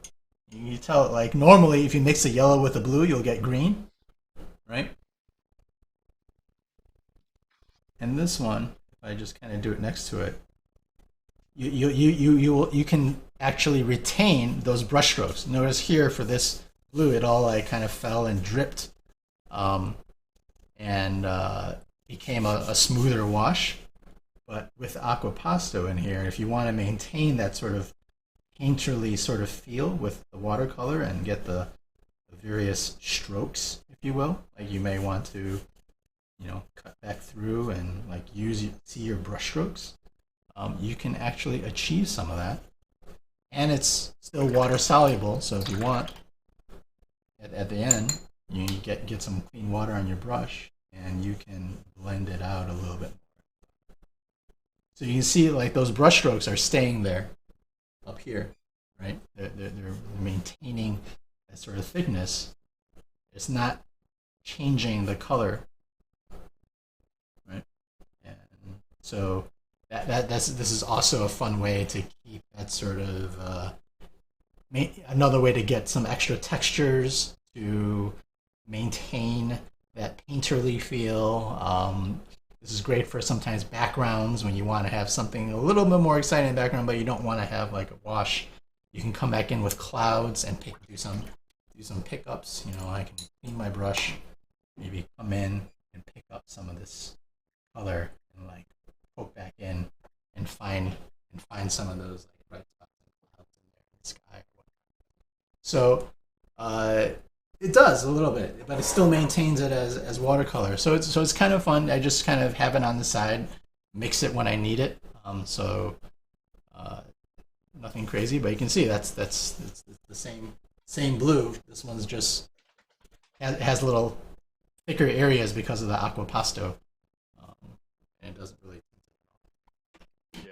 You tell, like, normally if you mix a yellow with a blue, you'll get green, right? And this one, if I just kind of do it next to it, you can actually retain those brush strokes. Notice here for this blue, it all like kind of fell and dripped, um, and became a smoother wash. But with aquapasto in here, if you want to maintain that sort of painterly sort of feel with the watercolor and get the various strokes, if you will, like you may want to, cut back through and like see your brush strokes. You can actually achieve some of that, and it's still water soluble. So if you want, at the end, you get some clean water on your brush, and you can blend it out a little bit. So you can see like those brush strokes are staying there up here, right? They're maintaining that sort of thickness. It's not changing the color, right? And so this is also a fun way to keep that sort of another way to get some extra textures to maintain that painterly feel. This is great for sometimes backgrounds when you want to have something a little bit more exciting in the background, but you don't want to have like a wash. You can come back in with clouds and do some pickups. I can clean my brush, maybe come in and pick up some of this color and like poke back in and find some of those like bright spots and clouds in there in the sky. So it does a little bit, but it still maintains it as watercolor. So it's kind of fun. I just kind of have it on the side, mix it when I need it. Nothing crazy, but you can see that's the same blue. This one's just has little thicker areas because of the aquapasto, and it doesn't really. Yeah,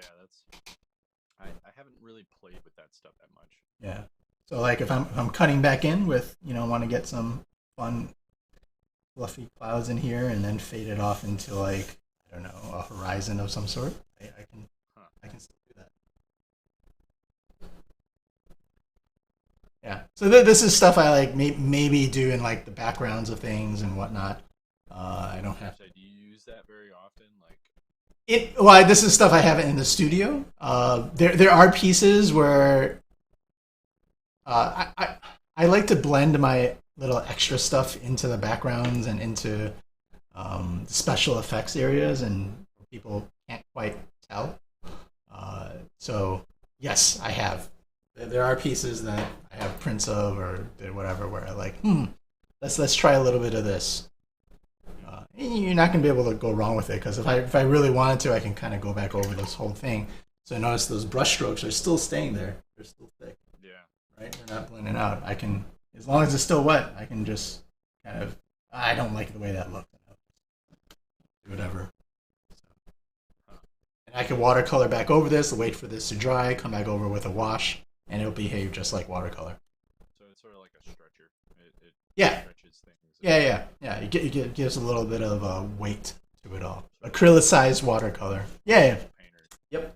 I haven't really played with that stuff that much. Yeah. So like if I'm cutting back in with, want to get some fun fluffy clouds in here and then fade it off into like, I don't know, a horizon of some sort, I can still do that. Yeah. So this is stuff I like maybe do in like the backgrounds of things and whatnot. I don't have. Do you use that very often? Like Well, this is stuff I have in the studio. There are pieces where I like to blend my little extra stuff into the backgrounds and into special effects areas, and people can't quite tell. So yes, I have. There are pieces that I have prints of or whatever where I like, let's try a little bit of this. You're not going to be able to go wrong with it because if I really wanted to, I can kind of go back over this whole thing. So notice those brush strokes are still staying there. They're still thick. Right? They're not blending out. I can, as long as it's still wet, I can just kind of, I don't like the way that looked. Whatever. And I can watercolor back over this, wait for this to dry, come back over with a wash, and it'll behave just like watercolor. So it's sort of like a stretcher. It Yeah. stretches things. Yeah. It gives a little bit of weight to it all. Acrylicized watercolor. Yeah. Painter. Yep. Yeah.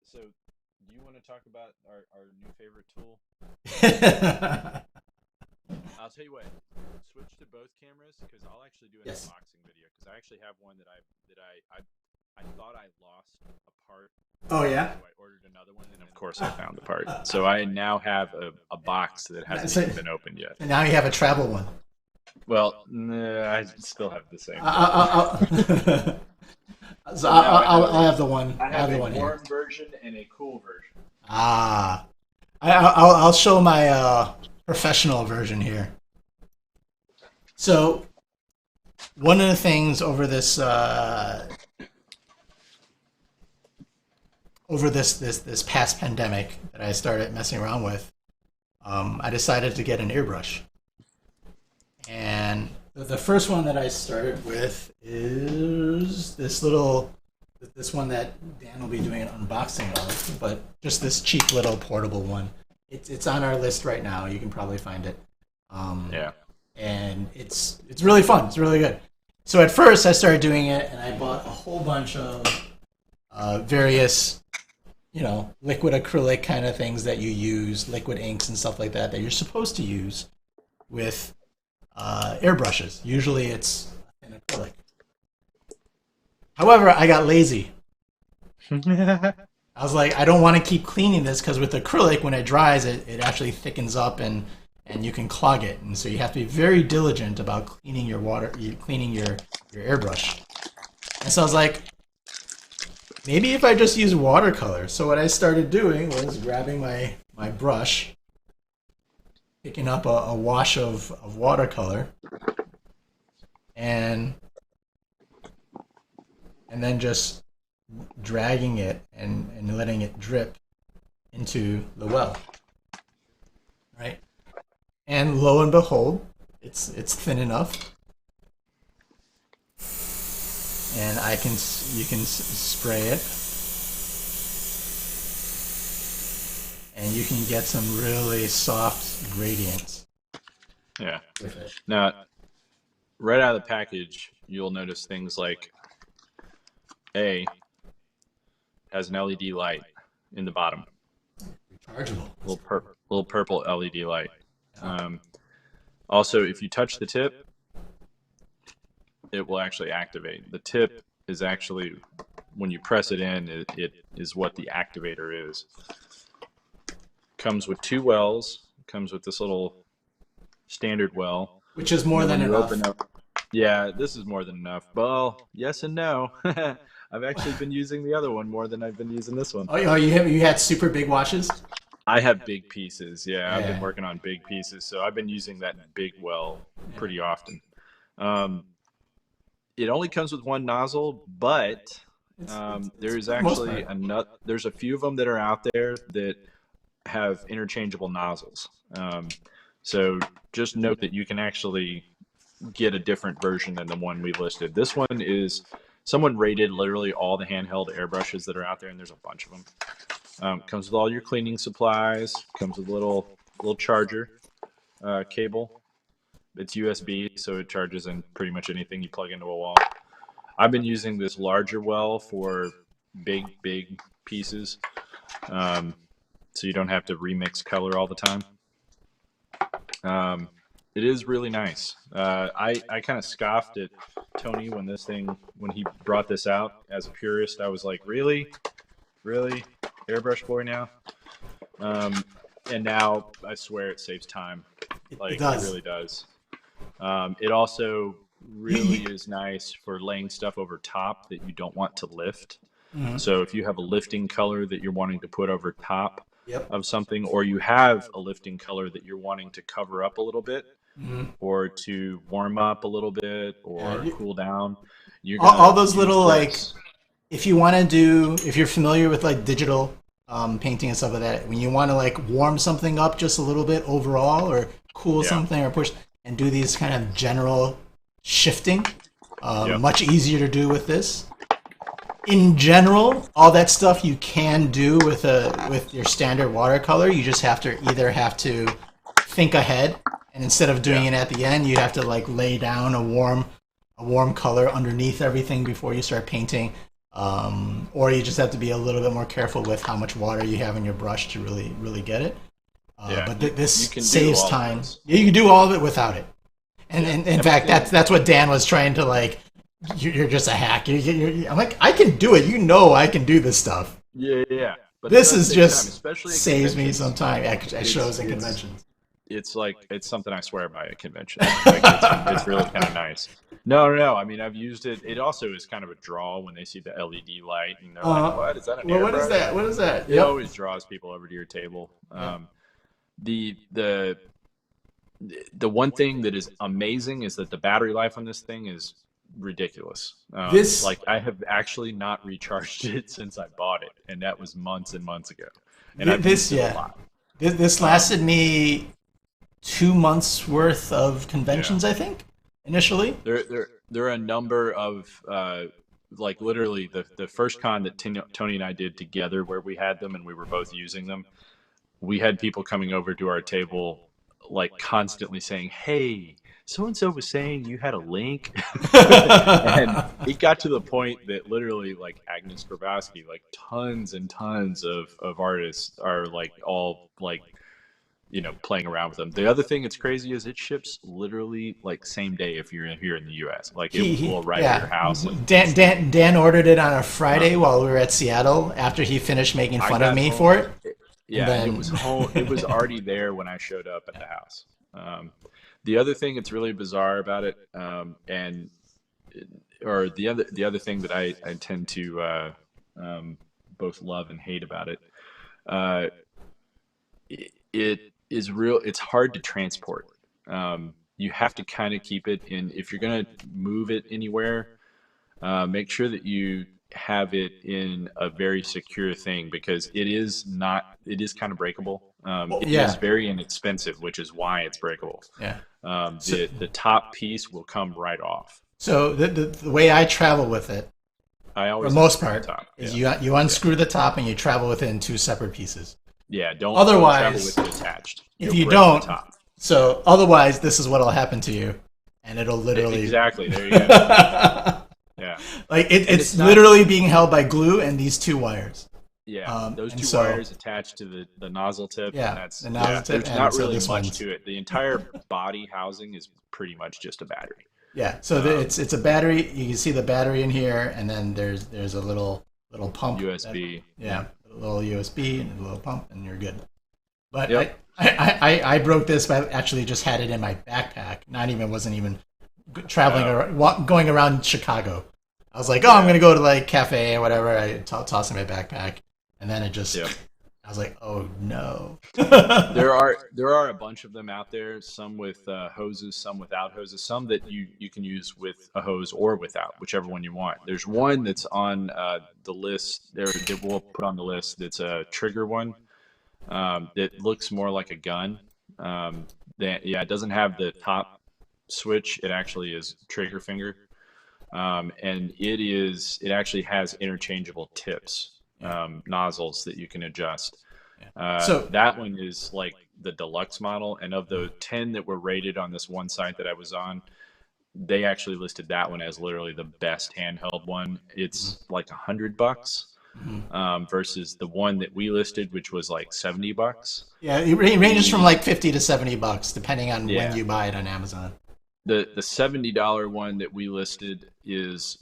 So do you want to talk about our new favorite tool? I'll tell you what. Switch to both cameras because I'll actually do an Yes. unboxing video because I actually have one that I thought I lost a part. Oh, yeah? So I ordered another one, and of course I found the part. So I now have a box that hasn't even been opened yet. And now you have a travel one. Well, I still have the same. So I'll have the one. I have the a one warm here. version and a cool version. I'll show my professional version here. So one of the things over this past pandemic that I started messing around with, I decided to get an airbrush. And the first one that I started with is this one that Dan will be doing an unboxing of, but just this cheap little portable one. It's on our list right now. You can probably find it. Um, Yeah. and it's really fun. It's really good. So at first I started doing it, and I bought a whole bunch of various, liquid acrylic kind of things that you use, liquid inks and stuff like that that you're supposed to use with airbrushes. Usually it's an acrylic. However, I got lazy. I was like, I don't want to keep cleaning this because with acrylic, when it dries, it actually thickens up and you can clog it. And so you have to be very diligent about cleaning your cleaning your airbrush. And so I was like, maybe if I just use watercolor. So what I started doing was grabbing my brush, picking up a wash of watercolor, and then just dragging it and letting it drip into the well, right? And lo and behold, it's thin enough, and you can spray it, and you can get some really soft gradients Yeah. with it. Now, right out of the package, you'll notice things like A has an LED light in the bottom, Rechargeable. little purple LED light. Yeah. Also, if you touch the tip, it will actually activate. The tip is actually, when you press it in, it is what the activator is. Comes with 2 wells. Comes with this little standard well. Which is more than enough. Yeah, this is more than enough. Well, yes and no. I've actually been using the other one more than I've been using this one. Oh, you had super big washes? I have big pieces. Yeah, I've been Yeah. working on big pieces, so I've been using that big well pretty often. It only comes with 1 nozzle, but there's actually there's a few of them that are out there that have interchangeable nozzles. So just note that you can actually get a different version than the one we listed. This one is, someone rated literally all the handheld airbrushes that are out there, and there's a bunch of them. Comes with all your cleaning supplies. Comes with a little charger cable. It's USB, so it charges in pretty much anything you plug into a wall. I've been using this larger well for big pieces, so you don't have to remix color all the time. It is really nice. I kind of scoffed at Tony when he brought this out. As a purist, I was like, really, airbrush boy now. And now I swear it saves time. Like, it really does. It also really is nice for laying stuff over top that you don't want to lift. Mm-hmm. So if you have a lifting color that you're wanting to put over top of something, or you have a lifting color that you're wanting to cover up a little bit, or to warm up a little bit, or cool down, all those little this. If you're familiar with like digital painting and stuff like that, when you want to like warm something up just a little bit overall, or cool something, or push, and do these kind of general shifting, much easier to do with this. In general, all that stuff you can do with your standard watercolor. You just have to think ahead, and instead of doing it at the end, you have to like lay down a warm color underneath everything before you start painting. Or you just have to be a little bit more careful with how much water you have in your brush to really get it. But this saves time. You can do all of it without it. And in fact, that's what Dan was trying to like. You're just a hack. I'm like, I can do it. I can do this stuff. Yeah. But this is just saves me some time at shows and conventions. It's something I swear by at conventions. Like, it's really kind of nice. No. I mean, I've used it. It also is kind of a draw when they see the LED light and they're like, "What is that? What is that? What is that?" It always draws people over to your table. The one thing that is amazing is that the battery life on this thing is ridiculous. I have actually not recharged it since I bought it, and that was months and months ago. And I've used it a lot. This lasted me 2 months worth of conventions, I think, initially. There are a number of like literally the first con that Tony and I did together, where we had them and we were both using them. we had people coming over to our table, like constantly saying, "Hey, so and so was saying you had a link," and it got to the point that literally, like Agnes Grabowski, like tons and tons of artists are like all like playing around with them. The other thing that's crazy is it ships literally like same day if you're here in the U.S. Like it will arrive at your Yeah. house in Dan, instant. Dan Dan ordered it on a Friday Um, while we were at Seattle after he finished making I fun of got me for home, it, and yeah, and it was then home. It was already there when I showed up at the house. The other thing that's really bizarre about it, and or the other thing that I tend to um, both love and hate about it, uh, it is real. It's hard to transport. You have to kind of keep it in. If you're gonna move it anywhere, make sure that you have it in a very secure thing because it is kind of breakable. well, It is yeah, very inexpensive, which is why it's breakable. yeah. So, The top piece will come right off. so the way I travel with it, I for the always most unscrew the part, top. is Yeah, you yeah, unscrew the top and you travel with it in two separate pieces. yeah. Don't travel Otherwise, with it attached. if You'll you break the don't, top. Yeah, so otherwise, this is what'll happen to you, and it'll literally exactly. There you go. like Yeah, and it's it's not. literally being held by glue and these two wires. Yeah, those And two so wires attached to the nozzle tip, and yeah, that's the nozzle yeah. tip, There's and not so really this much one's to it. The entire body housing is pretty much just a battery. yeah. So Um, it's a battery. You can see the battery in here, and then there's a little pump. That, USB. yeah, a little USB and a little pump, and you're good. But Yep. I broke this, but I actually just had it in my backpack. Wasn't even traveling Uh, around, going around Chicago. I was like, oh, I'm yeah. gonna go to like cafe or whatever. I toss in my backpack, and then it just, Yep. I was like, oh no. There are a bunch of them out there. Some with hoses, some without hoses. Some that you can use with a hose or without, whichever one you want. There's one that's on the list there that we'll put on the list. That's a trigger one. That looks more like a gun. That yeah, it doesn't have the top switch. It actually is trigger finger. And it actually has interchangeable tips, Yeah, nozzles that you can adjust. yeah. So That one is like the deluxe model, and of the 10 that were rated on this one site that I was on, they actually listed that one as literally the best handheld one. mhm, It's like $100, mhm. versus the one that we listed, which was like $70. Yeah, it ranges from The like 50 to $70 depending on when Yeah, you buy it on Amazon. the $70 one that we listed is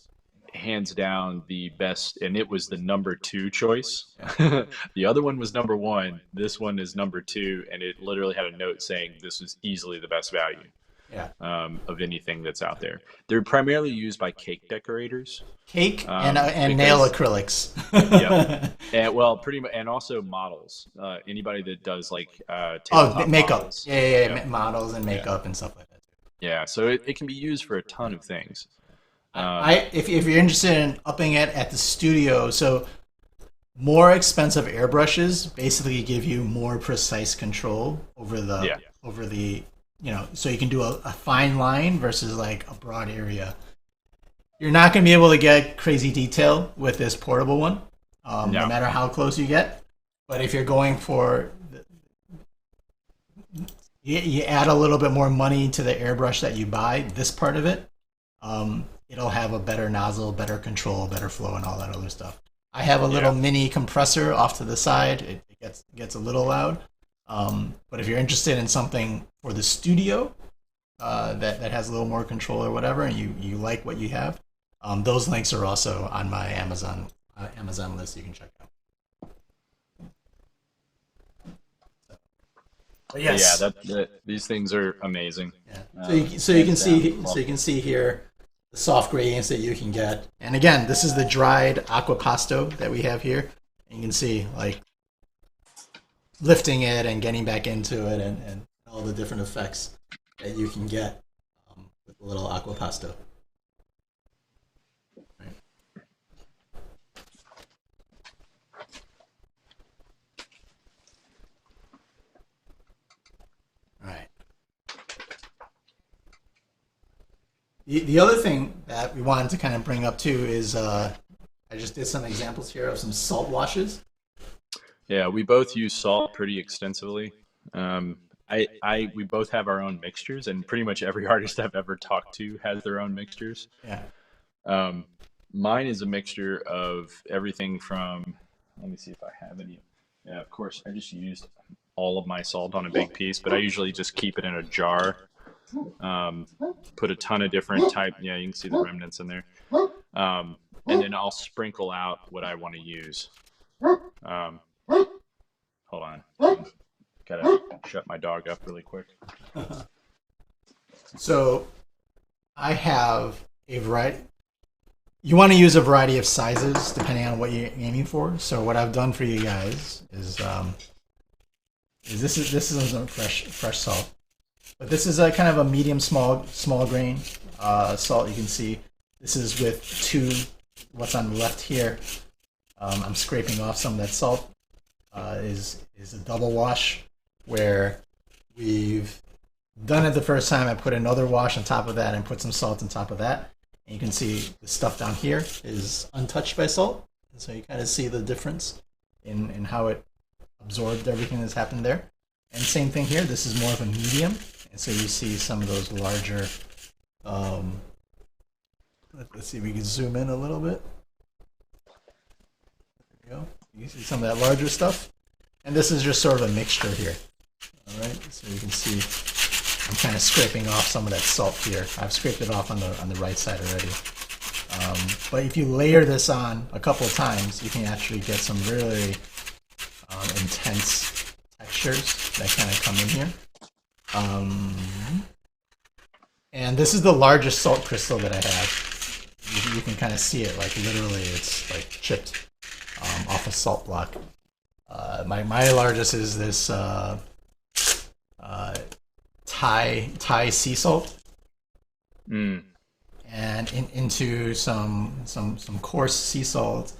hands down the best, and it was the number two choice. Yeah, The other one was number one. This one is number two, and it literally had a note saying this was easily the best value yeah. of anything that's out there. They're primarily used by cake decorators, Cake and nail because acrylics. yep, and well, pretty much, and also models. Anybody that does like Oh, tabletop makeup. models. Yeah, yeah, Yep, yeah. Models and yeah, makeup and stuff like that. yeah. So it can be used for a ton of things. I Um, if you're interested in upping it at the studio, so more expensive airbrushes basically give you more precise control yeah, over the so you can do a fine line versus like a broad area. You're not going to be able to get crazy detail with this portable one, no no, matter how close you get. But if you're going for you add a little bit more money to the airbrush that you buy, this part of it, it'll have a better nozzle, better control, better flow, and all that other stuff. I have a little yeah. mini compressor off to the side. It gets a little loud. But if you're interested in something for the studio that has a little more control or whatever, and you like what you have, those links are also on my Amazon list. You can check out. But But yeah, yes, these things are amazing. yeah. So you can Hands down, see love them. here the soft gradients that you can get. And again, this is the dried acquapasto that we have here. And you can see like lifting it and getting back into it and all the different effects that you can get with the little acquapasto. Right. All right. The other thing that we wanted to kind of bring up too is I just did some examples here of some salt washes. Yeah, we both use salt pretty extensively. Um, we both have our own mixtures, and pretty much every artist I've ever talked to has their own mixtures. Yeah. Um, Mine is a mixture of everything from, let me see if I have any. Yeah, of course, I just used all of my salt on a big piece, but I usually just keep it in a jar. Um, put a ton of different type. Yeah, you can see the remnants in there. And then I'll sprinkle out what I want to use. Um, Hold on. Gotta shut my dog up really quick. So I have a variety. You want to use a variety of sizes depending on what you're aiming for. So what I've done for you guys is this is some fresh salt, but this is a kind of a medium small grain salt. You can see this is with two. What's on the left here? I'm scraping off some of that salt. Is a double wash where we've done it the first time. I put another wash on top of that and put some salt on top of that. And you can see the stuff down here is untouched by salt. And so you kind of see the difference in how it absorbed everything that's happened there. And same thing here. This is more of a medium. And so you see some of those larger. Um, let's see if we can zoom in a little bit. There we go. You see some of that larger stuff. And this is just sort of a mixture here. All right. So you can see I'm kind of scraping off some of that salt here. I've scraped it off on the right side already. But if you layer this on a couple of times, you can actually get some really intense textures that kind of come in here. And this is the largest salt crystal that I have. You can kind of see it, like literally it's like chipped off a salt block. My largest is this Thai sea salt, Mm. and into some coarse sea salt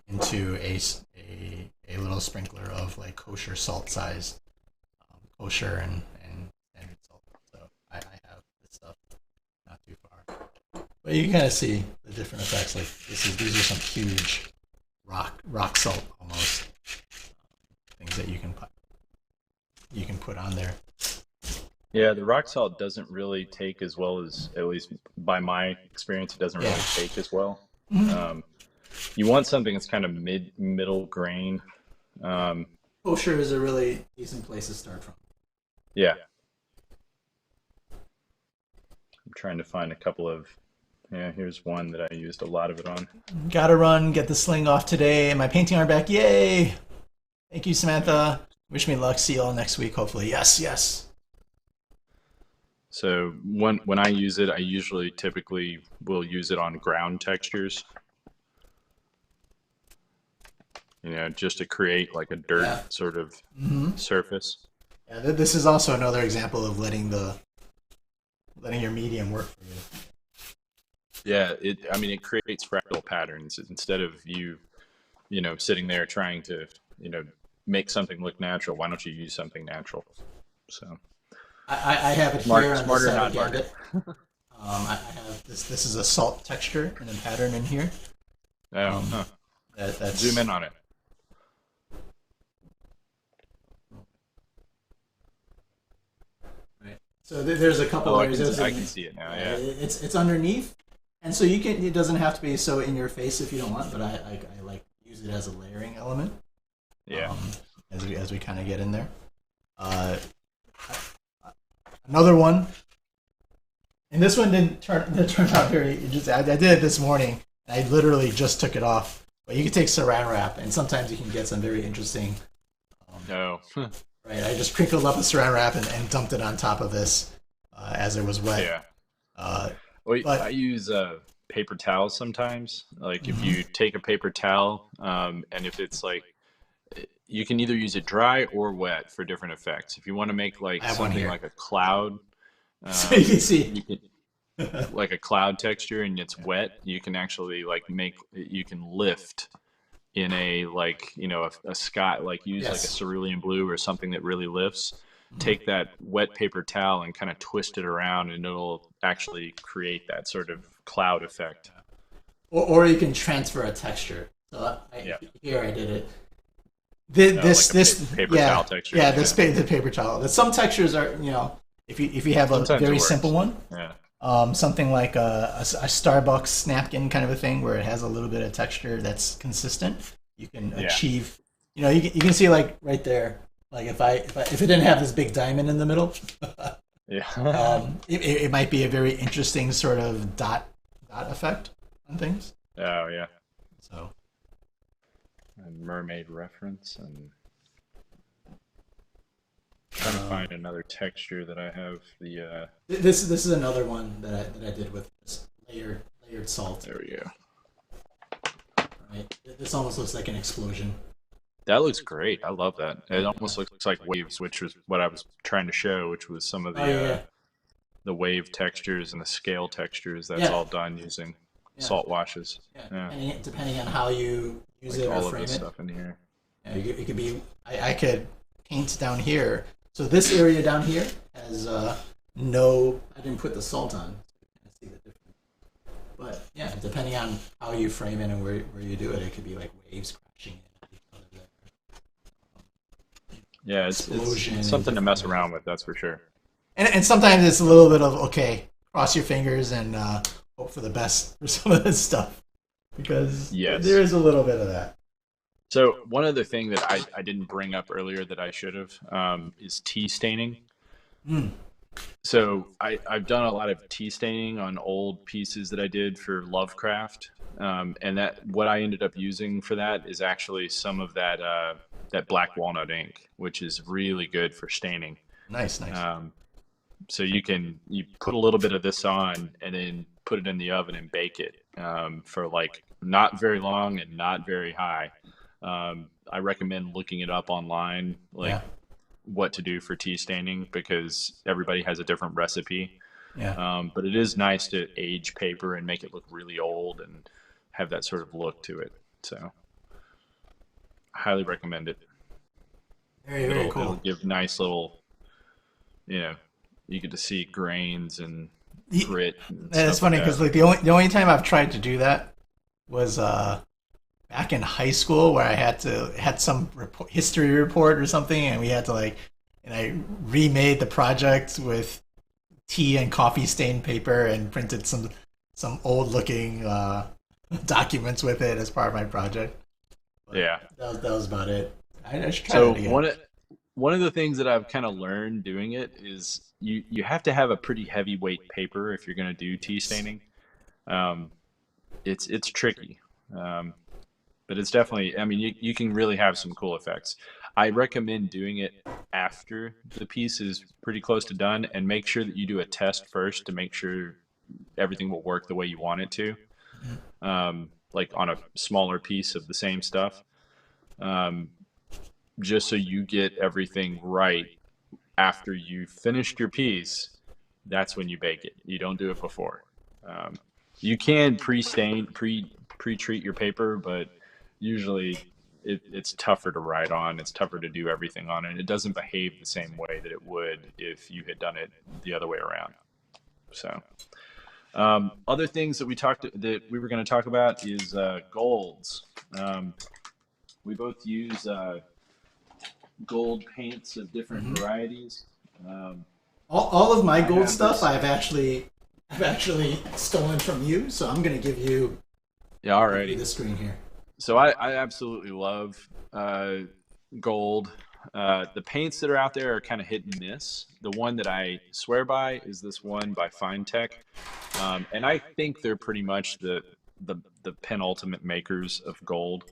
into a little sprinkler of like kosher salt size, kosher and standard salt. So I have this stuff not too far, but you can kind of see the different effects. Like these are some huge rock salt almost things that you can put on there. Yeah, the rock salt doesn't really take as well as, at least by my experience, it doesn't really Yeah. take as well. Mm-hmm. Um, you want something that's kind of middle grain. Kosher is a really decent place to start from. Yeah, I'm trying to find a couple of. Yeah, here's one that I used a lot of it on. Gotta run, get the sling off today, and my painting art back. Yay! Thank you, Samantha. Wish me luck. See you all next week, hopefully. Yes, yes. So when I use it, I usually typically will use it on ground textures, just to create like a dirt Yeah. sort of Mm-hmm. surface. Yeah, this is also another example of letting your medium work for you. Yeah, it creates fractal patterns instead of sitting there trying to, make something look natural. Why don't you use something natural? So I have it here on this smarter, side not of harder. Gambit. I have this. This is a salt texture and a pattern in here. Oh, Um, huh. that's Zoom in on it. right. So there's a couple Oh, layers. I can see it now. Yeah. It's underneath, and so you can. It doesn't have to be so in your face if you don't want, but I like use it as a layering element. Yeah. As we kind of get in there. Another one, and this one didn't turn out very. I did it this morning. And I literally just took it off. But you can take Saran wrap, and sometimes you can get some very interesting. No. Right, I just crinkled up a Saran wrap and dumped it on top of this as it was wet. Yeah. Uh, Well, but I use paper towels sometimes. Like if Mhm. you take a paper towel, and if it's like, you can either use it dry or wet for different effects. If you want to make like I have one something here, like a cloud, so you can you see. can like a cloud texture and it's wet, you can actually you can lift in a a sky, like use like a Yes. cerulean blue or something that really lifts. Mhm. Take that wet paper towel and kind of twist it around, and it'll actually create that sort of cloud effect. Or you can transfer a texture. So Yeah. here I did it. Like a paper towel Yeah, texture. yeah, Yeah, the paper towel. Some textures are, if you have a sometimes it very simple works. one, Yeah, something like a Starbucks napkin kind of a thing where it has a little bit of texture that's consistent, you can yeah, achieve. You can see like right there, like if it didn't have this big diamond in the middle, yeah. it might be a very interesting sort of dot effect on things. Oh yeah, So a mermaid reference. And trying to um, find another texture that I have the. this is another one that I did with this layered salt. There we go. Right, this almost looks like an explosion. That looks great. I love that. It Yeah. almost looks like waves, which was what I was trying to show, which was some of Oh yeah, the wave textures and the scale textures. That's yeah, all done using yeah, salt washes. yeah. Yeah, Depending on how you use like it or all of frame this it, stuff in here. it could be. I could paint down here. So this area down here has no. I didn't put the salt on. So you can see the difference. But yeah, depending on how you frame it and where you do it, it could be like waves crashing in each other, Yeah, explosion it's in something to different mess ways. around with. That's for sure. And sometimes it's a little bit of okay, cross your fingers and hope for the best for some of this stuff because there Yes. is a little bit of that. So one other thing that I didn't bring up earlier that I should have is tea staining. Mm, So I've done a lot of tea staining on old pieces that I did for Lovecraft, and that what I ended up using for that is actually some of that black walnut ink, which is really good for staining. nice, nice. Um, so you put a little bit of this on and then put it in the oven and bake it for like not very long and not very high. I recommend looking it up online, like Yeah, what to do for tea staining because everybody has a different recipe. yeah. But it is nice to age paper and make it look really old and have that sort of look to it. So I highly recommend it. Very, very It'll cool. give nice little, you know, you get to see grains and Y- grit and It's stuff like funny that. because like the only time I've tried to do that was back in high school where I had some history report or something, and we had to like, and I remade the project with tea and coffee stained paper and printed some old looking documents with it as part of my project. But Yeah. that was about it. I should try So that again. one of the things that I've kind of learned doing it is you have to have a pretty heavyweight paper if you're going to do tea Yes. staining. Um, it's tricky. Um, but it's definitely, I mean, you can really have some cool effects. I recommend doing it after the piece is pretty close to done and make sure that you do a test first to make sure everything will work the way you want it to, like on a smaller piece of the same stuff, um, just so you get everything right after you finished your piece. That's when you bake it. You don't do it before. Um, you can pre-stain, pre-treat your paper, but usually it's tougher to write on. It's tougher to do everything on, and it doesn't behave the same way that it would if you had done it the other way around. So, other things that we were going to talk about is golds. Um, we both use gold paints of different Hmm. varieties. Um, All of my I gold have stuff this. I've actually stolen from you, so I'm gonna Yeah, give you alrighty. the screen here. So I absolutely love gold. The paints that are out there are kind of hit and miss. The one that I swear by is this one by Fine Tech, and I think they're pretty much the penultimate makers of gold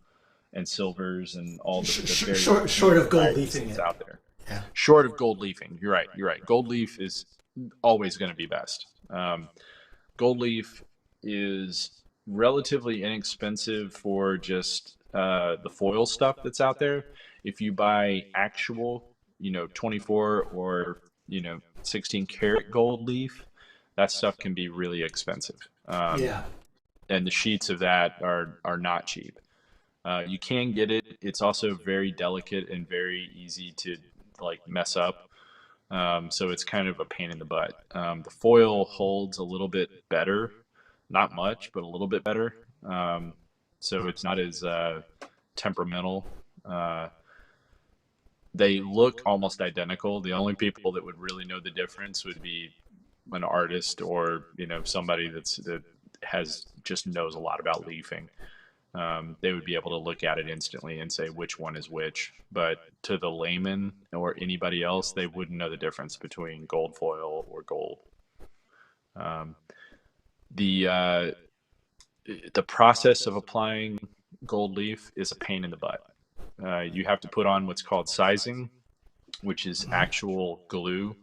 and silvers and all the various paint Short of gold varieties leafing that's it. out there. Yeah. Short of gold leafing, you're right. You're right. Gold leaf is always going to be best. Gold leaf is relatively inexpensive for just the foil stuff that's out there. If you buy actual, 24 or 16 karat gold leaf, that stuff can be really expensive. Yeah. And the sheets of that are not cheap. You can get it. It's also very delicate and very easy to like mess up. So it's kind of a pain in the butt. The foil holds a little bit better, not much, but a little bit better. So it's not as temperamental. Uh, they look almost identical. The only people that would really know the difference would be an artist, or somebody that has just knows a lot about leafing. They would be able to look at it instantly and say which one is which. But to the layman or anybody else, they wouldn't know the difference between gold foil or gold. Um, the uh, the process of applying gold leaf is a pain in the butt. You have to put on what's called sizing, which is Mhm. actual glue.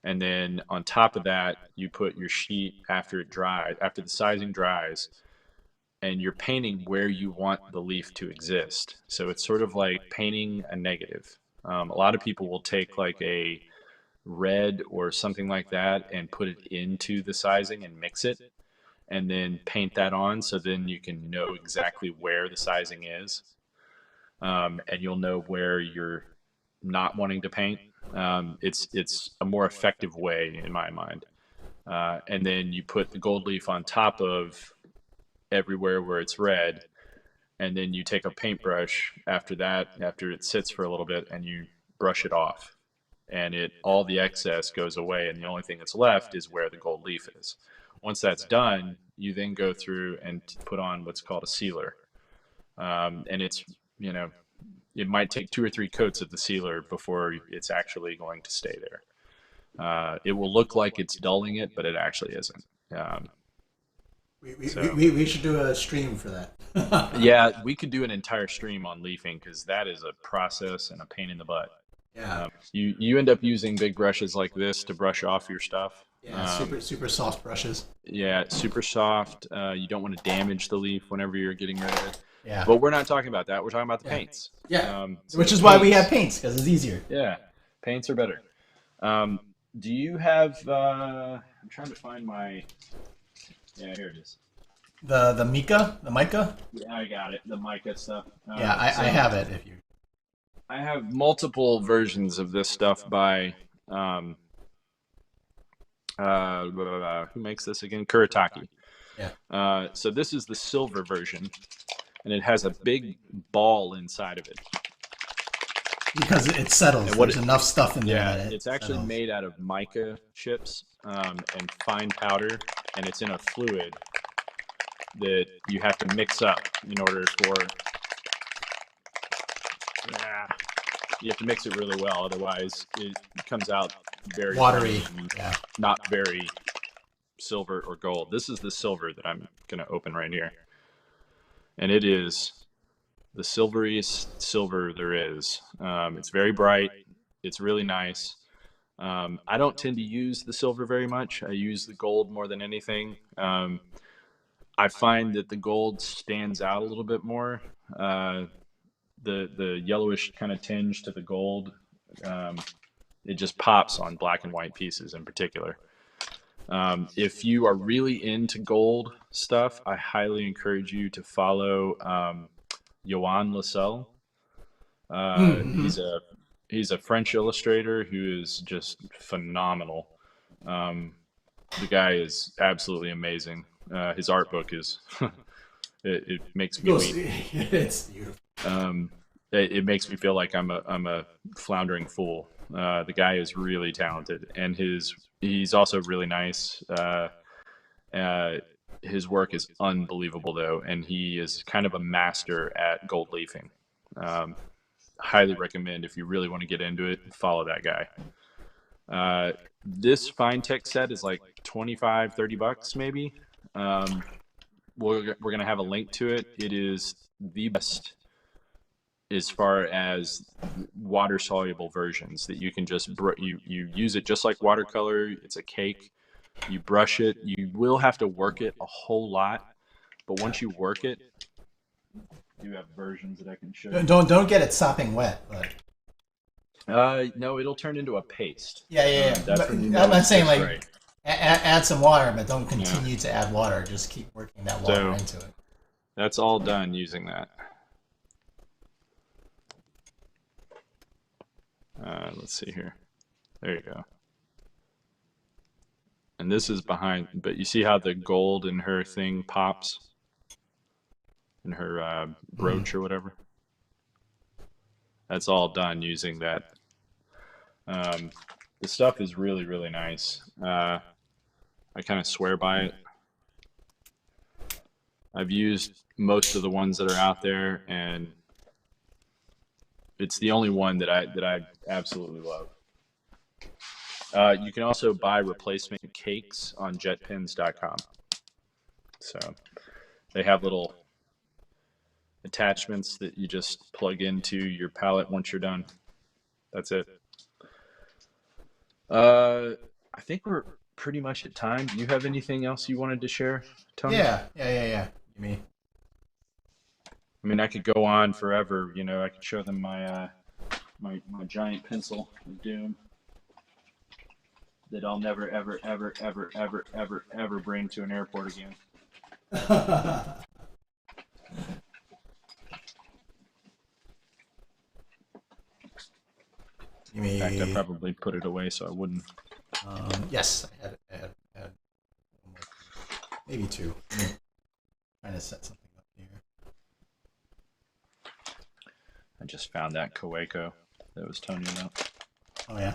And then on top of that, you put your sheet after it dries, after the sizing dries, and you're painting where you want the leaf to exist. So it's sort of like painting a negative. A lot of people will take like a red or something like that and put it into the sizing and mix it, and then paint that on, so then you can know exactly where the sizing is, and you'll know where you're not wanting to paint. It's a more effective way in my mind. And then you put the gold leaf on top of everywhere where it's red, and then you take a paintbrush after that, after it sits for a little bit, and you brush it off, and it all the excess goes away, and the only thing that's left is where the gold leaf is. Once that's done, you then go through and put on what's called a sealer, and it's you know it might take 2 or 3 coats of the sealer before it's actually going to stay there. It will look like it's dulling it, but it actually isn't. Um, We, we, so we should do a stream for that. yeah, we could do an entire stream on leafing, because that is a process and a pain in the butt. Yeah. You end up using big brushes like this to brush off your stuff. Yeah, super soft brushes. Yeah, super soft. You don't want to damage the leaf whenever you're getting rid of it. Yeah. But we're not talking about that. We're talking about the Yeah. paints. Yeah. So Which the is why we paints, have paints, because it's easier. yeah, paints are better. Um, do you have? I'm trying to find my. Yeah, here it is. The mica. Yeah, I got it. The mica stuff. Yeah, I have it. If you. I have multiple versions of this stuff by um, who makes this again? Kuretake. Yeah. So this is the silver version, and it has a big ball inside of it. Because it settles. And what There's it, enough stuff in there yeah, that it it's actually settles. made out of mica chips and fine powder, and it's in a fluid that you have to mix up in order for. You have to mix it really well, otherwise it comes out very Watery. and Yeah. not very silver or gold. This is the silver that I'm going to open right here, and it is the silveriest silver there is. It's very bright. It's really nice. I don't tend to use the silver very much. I use the gold more than anything. I find that the gold stands out a little bit more. The yellowish kind of tinge to the gold, um, it just pops on black and white pieces in particular. If you are really into gold stuff, I highly encourage you to follow Yoann Lassell. Mm-hmm. He's a French illustrator who is just phenomenal. Um, the guy is absolutely amazing. His art book is it makes It me goes. weep. It's beautiful. Um, it makes me feel like I'm a floundering fool. The guy is really talented, and he's also really nice. Uh, his work is unbelievable though, and he is kind of a master at gold leafing. Um, Highly recommend, if you really want to get into it, follow that guy. This fine tech set is like 25-30 bucks maybe. Um, we're gonna have a link to it. It is the best as far as water soluble versions that you can just you use it just like watercolor. It's a cake. You brush it. You will have to work it a whole lot, but once you work it, you have versions that I can show you. Don't get it sopping wet, but No, it'll turn into a paste. yeah. That's But when you I'm know not it's saying just like right. add some water, but don't Yeah. continue to add water. Just keep working that water So into it. that's all done using that. Let's see here. There you go. And this is behind, but you see how the gold in her thing pops in her Mm-hmm. brooch or whatever. That's all done using that. Um, the stuff is really, really nice. I kind of swear by it. I've used most of the ones that are out there, and it's the only one that I absolutely love. You can also buy replacement cakes on jetpins.com. So they have little attachments that you just plug into your palette once you're done. That's it. Uh, I think we're pretty much at time. Do you have anything else you wanted to share, Tony? Yeah. You mean? I mean, I could go on forever. I could show them my giant pencil of doom that I'll never, ever, ever, ever, ever, ever, ever bring to an airport again. You In fact, I mean? probably put it away so I wouldn't. Yes, I had one more thing. Maybe two. Trying to set something up here. I just found that Coeco that was Tony about. Oh yeah.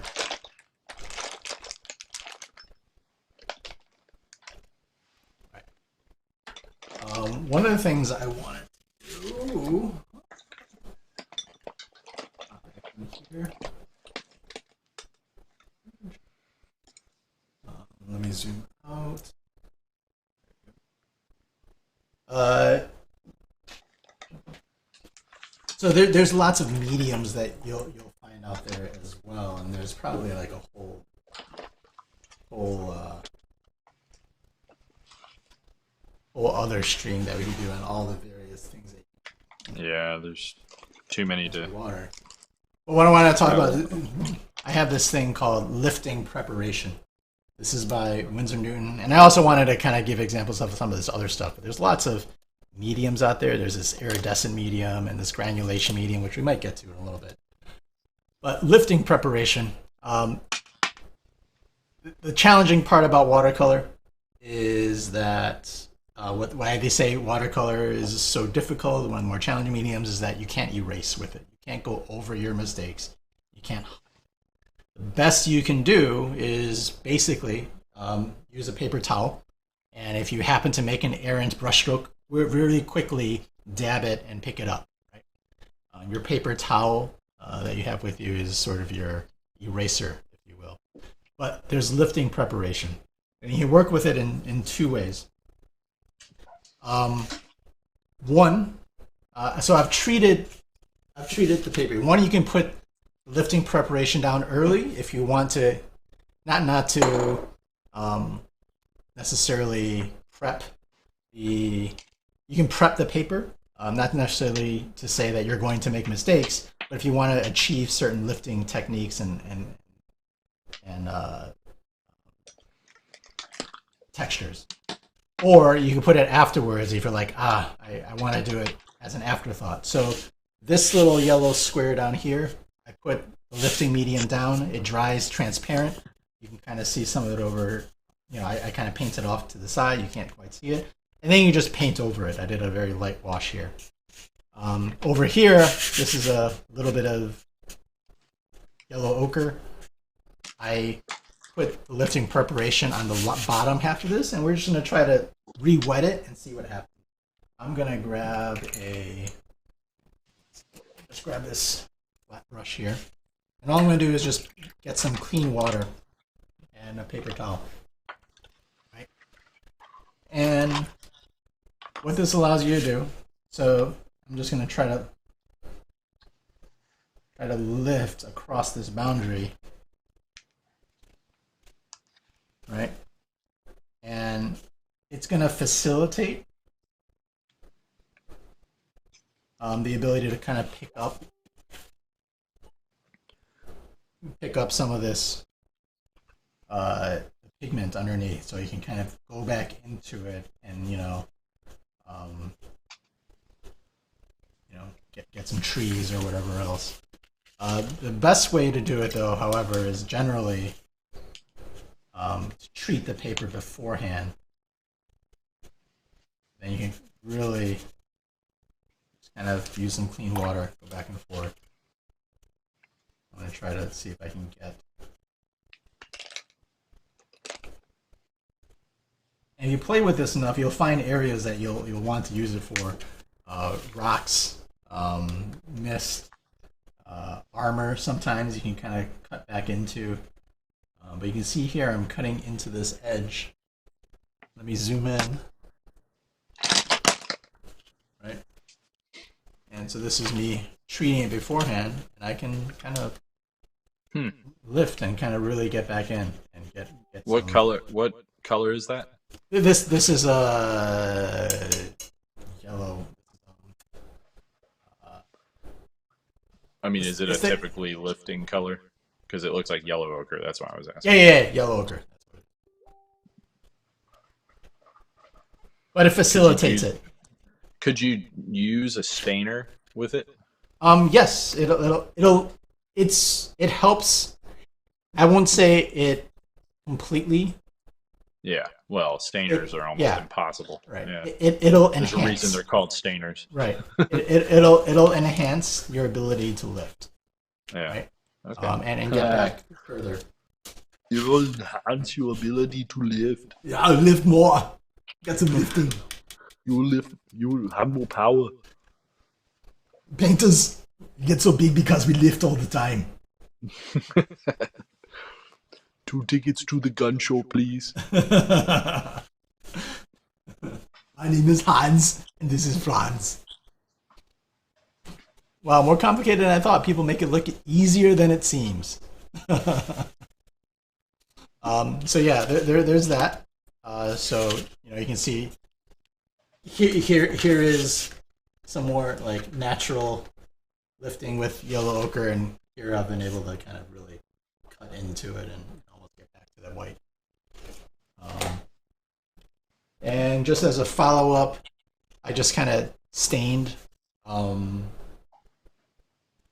One of the things I wanted to do. Here. Let me zoom out. So there's lots of mediums that you'll find out there as well, and there's probably like a whole whole other stream that we can do on all the various things that Yeah, there's too many you to. water. But what I want to talk Oh. about, I have this thing called lifting preparation. This is by Winsor Newton, and I also wanted to kind of give examples of some of this other stuff. But there's lots of mediums out there. There's this iridescent medium and this granulation medium, which we might get to in a little bit. But lifting preparation, the challenging part about watercolor is that why they say watercolor is so difficult, one of the more challenging mediums, is that you can't erase with it. You can't go over your mistakes. You can't. The best you can do is basically use a paper towel, and if you happen to make an errant brushstroke, really quickly dab it and pick it up. Right? Your paper towel that you have with you is sort of your eraser, if you will. But there's lifting preparation, and you can work with it in two ways. One, so I've treated the paper. One, you can put lifting preparation down early if you want to, not to necessarily prep the. You can prep the paper, not necessarily to say that you're going to make mistakes, but if you want to achieve certain lifting techniques and textures. Or you can put it afterwards if you're like, I want to do it as an afterthought. So this little yellow square down here, I put the lifting medium down. It dries transparent. You can kind of see some of it over, I kind of paint it off to the side. You can't quite see it. And then you just paint over it. I did a very light wash here. Over here, this is a little bit of yellow ochre. I put the lifting preparation on the bottom half of this, and we're just going to try to re-wet it and see what happens. I'm going to grab this flat brush here, and all I'm going to do is just get some clean water and a paper towel. Right? And what this allows you to do, so I'm just going to try to lift across this boundary. Right? And it's going to facilitate the ability to kind of pick up some of this pigment underneath, so you can kind of go back into it and get some trees or whatever else. The best way to do it, though, however, is generally to treat the paper beforehand. Then you can really just kind of use some clean water, go back and forth. I'm gonna try to see if I can get. And if you play with this enough, you'll find areas that you'll want to use it for. Rocks, mist, armor. Sometimes you can kind of cut back into. But you can see here I'm cutting into this edge. Let me zoom in. Right? And so this is me treating it beforehand, and I can kind of lift and kind of really get back in and get What some. color? What color is that? This is a yellow. Uh, I mean, is it a it's the, typically lifting color? Because it looks like yellow ochre. That's why I was yeah, asking. yeah, yeah, yellow ochre. But it facilitates it. Could you use a stainer with it? Yes, it helps. I won't say it completely. Yeah. Well, stainers are almost Yeah, impossible. right. Yeah. It'll There's a reason enhance. they're called stainers. Right. It'll enhance your ability to lift. Yeah. Right. Okay. And get back further. You will enhance your ability to lift. Yeah, I'll lift more. Get some lifting. You will lift. You will have more power. Painters get so big because we lift all the time. 2 tickets to the gun show, please. My name is Hans, and this is Franz. Wow, more complicated than I thought. People make it look easier than it seems. So yeah, there's that. So you can see here is some more like natural lifting with yellow ochre, and here I've been able to kind of really cut into it and almost get back to that white. And just as a follow up, I just kind of stained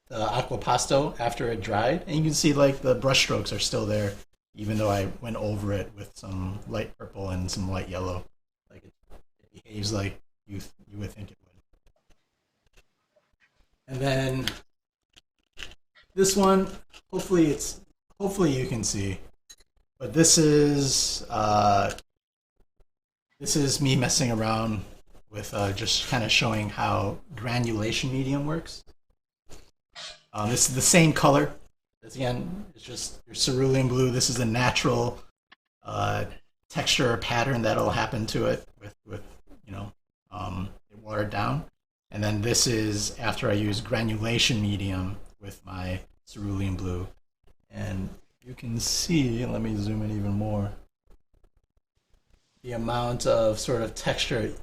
the aquapasto after it dried, and you can see like the brush strokes are still there, even though I went over it with some light purple and some light yellow. Like it behaves like you would think it would. And then this one, hopefully you can see, but this is me messing around with just kind of showing how granulation medium works. This is the same color. Again, it's just your cerulean blue. This is a natural texture or pattern that'll happen to it with it watered down. And then this is after I use granulation medium with my cerulean blue. And you can see, let me zoom in even more, the amount of sort of texture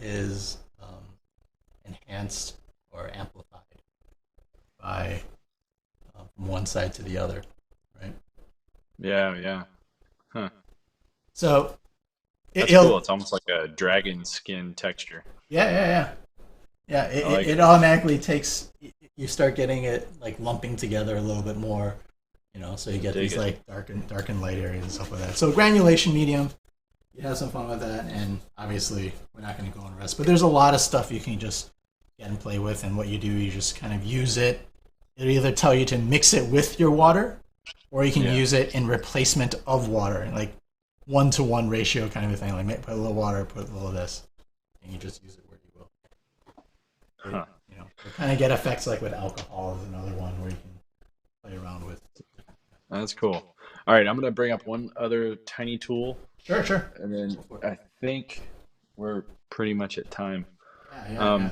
is enhanced or amplified by from one side to the other, right? Yeah, yeah. Huh. So That's cool. It's almost like a dragon skin texture. Yeah. It automatically takes. You start getting it like lumping together a little bit more, So you get these like dark and light areas and stuff like that. So granulation medium, you have some fun with that, and obviously we're not going to go on rest, but there's a lot of stuff you can just get and play with, and what you do, you just kind of use it. It'll either tell you to mix it with your water, or you can use it in replacement of water, like 1-to-1 ratio kind of a thing. Like put a little water, put a little of this, and you just use it where you will. Huh. You kind of get effects like with alcohol is another one where you can play around with. That's cool. All right, I'm gonna bring up one other tiny tool. Sure. And then I think we're pretty much at time. Yeah.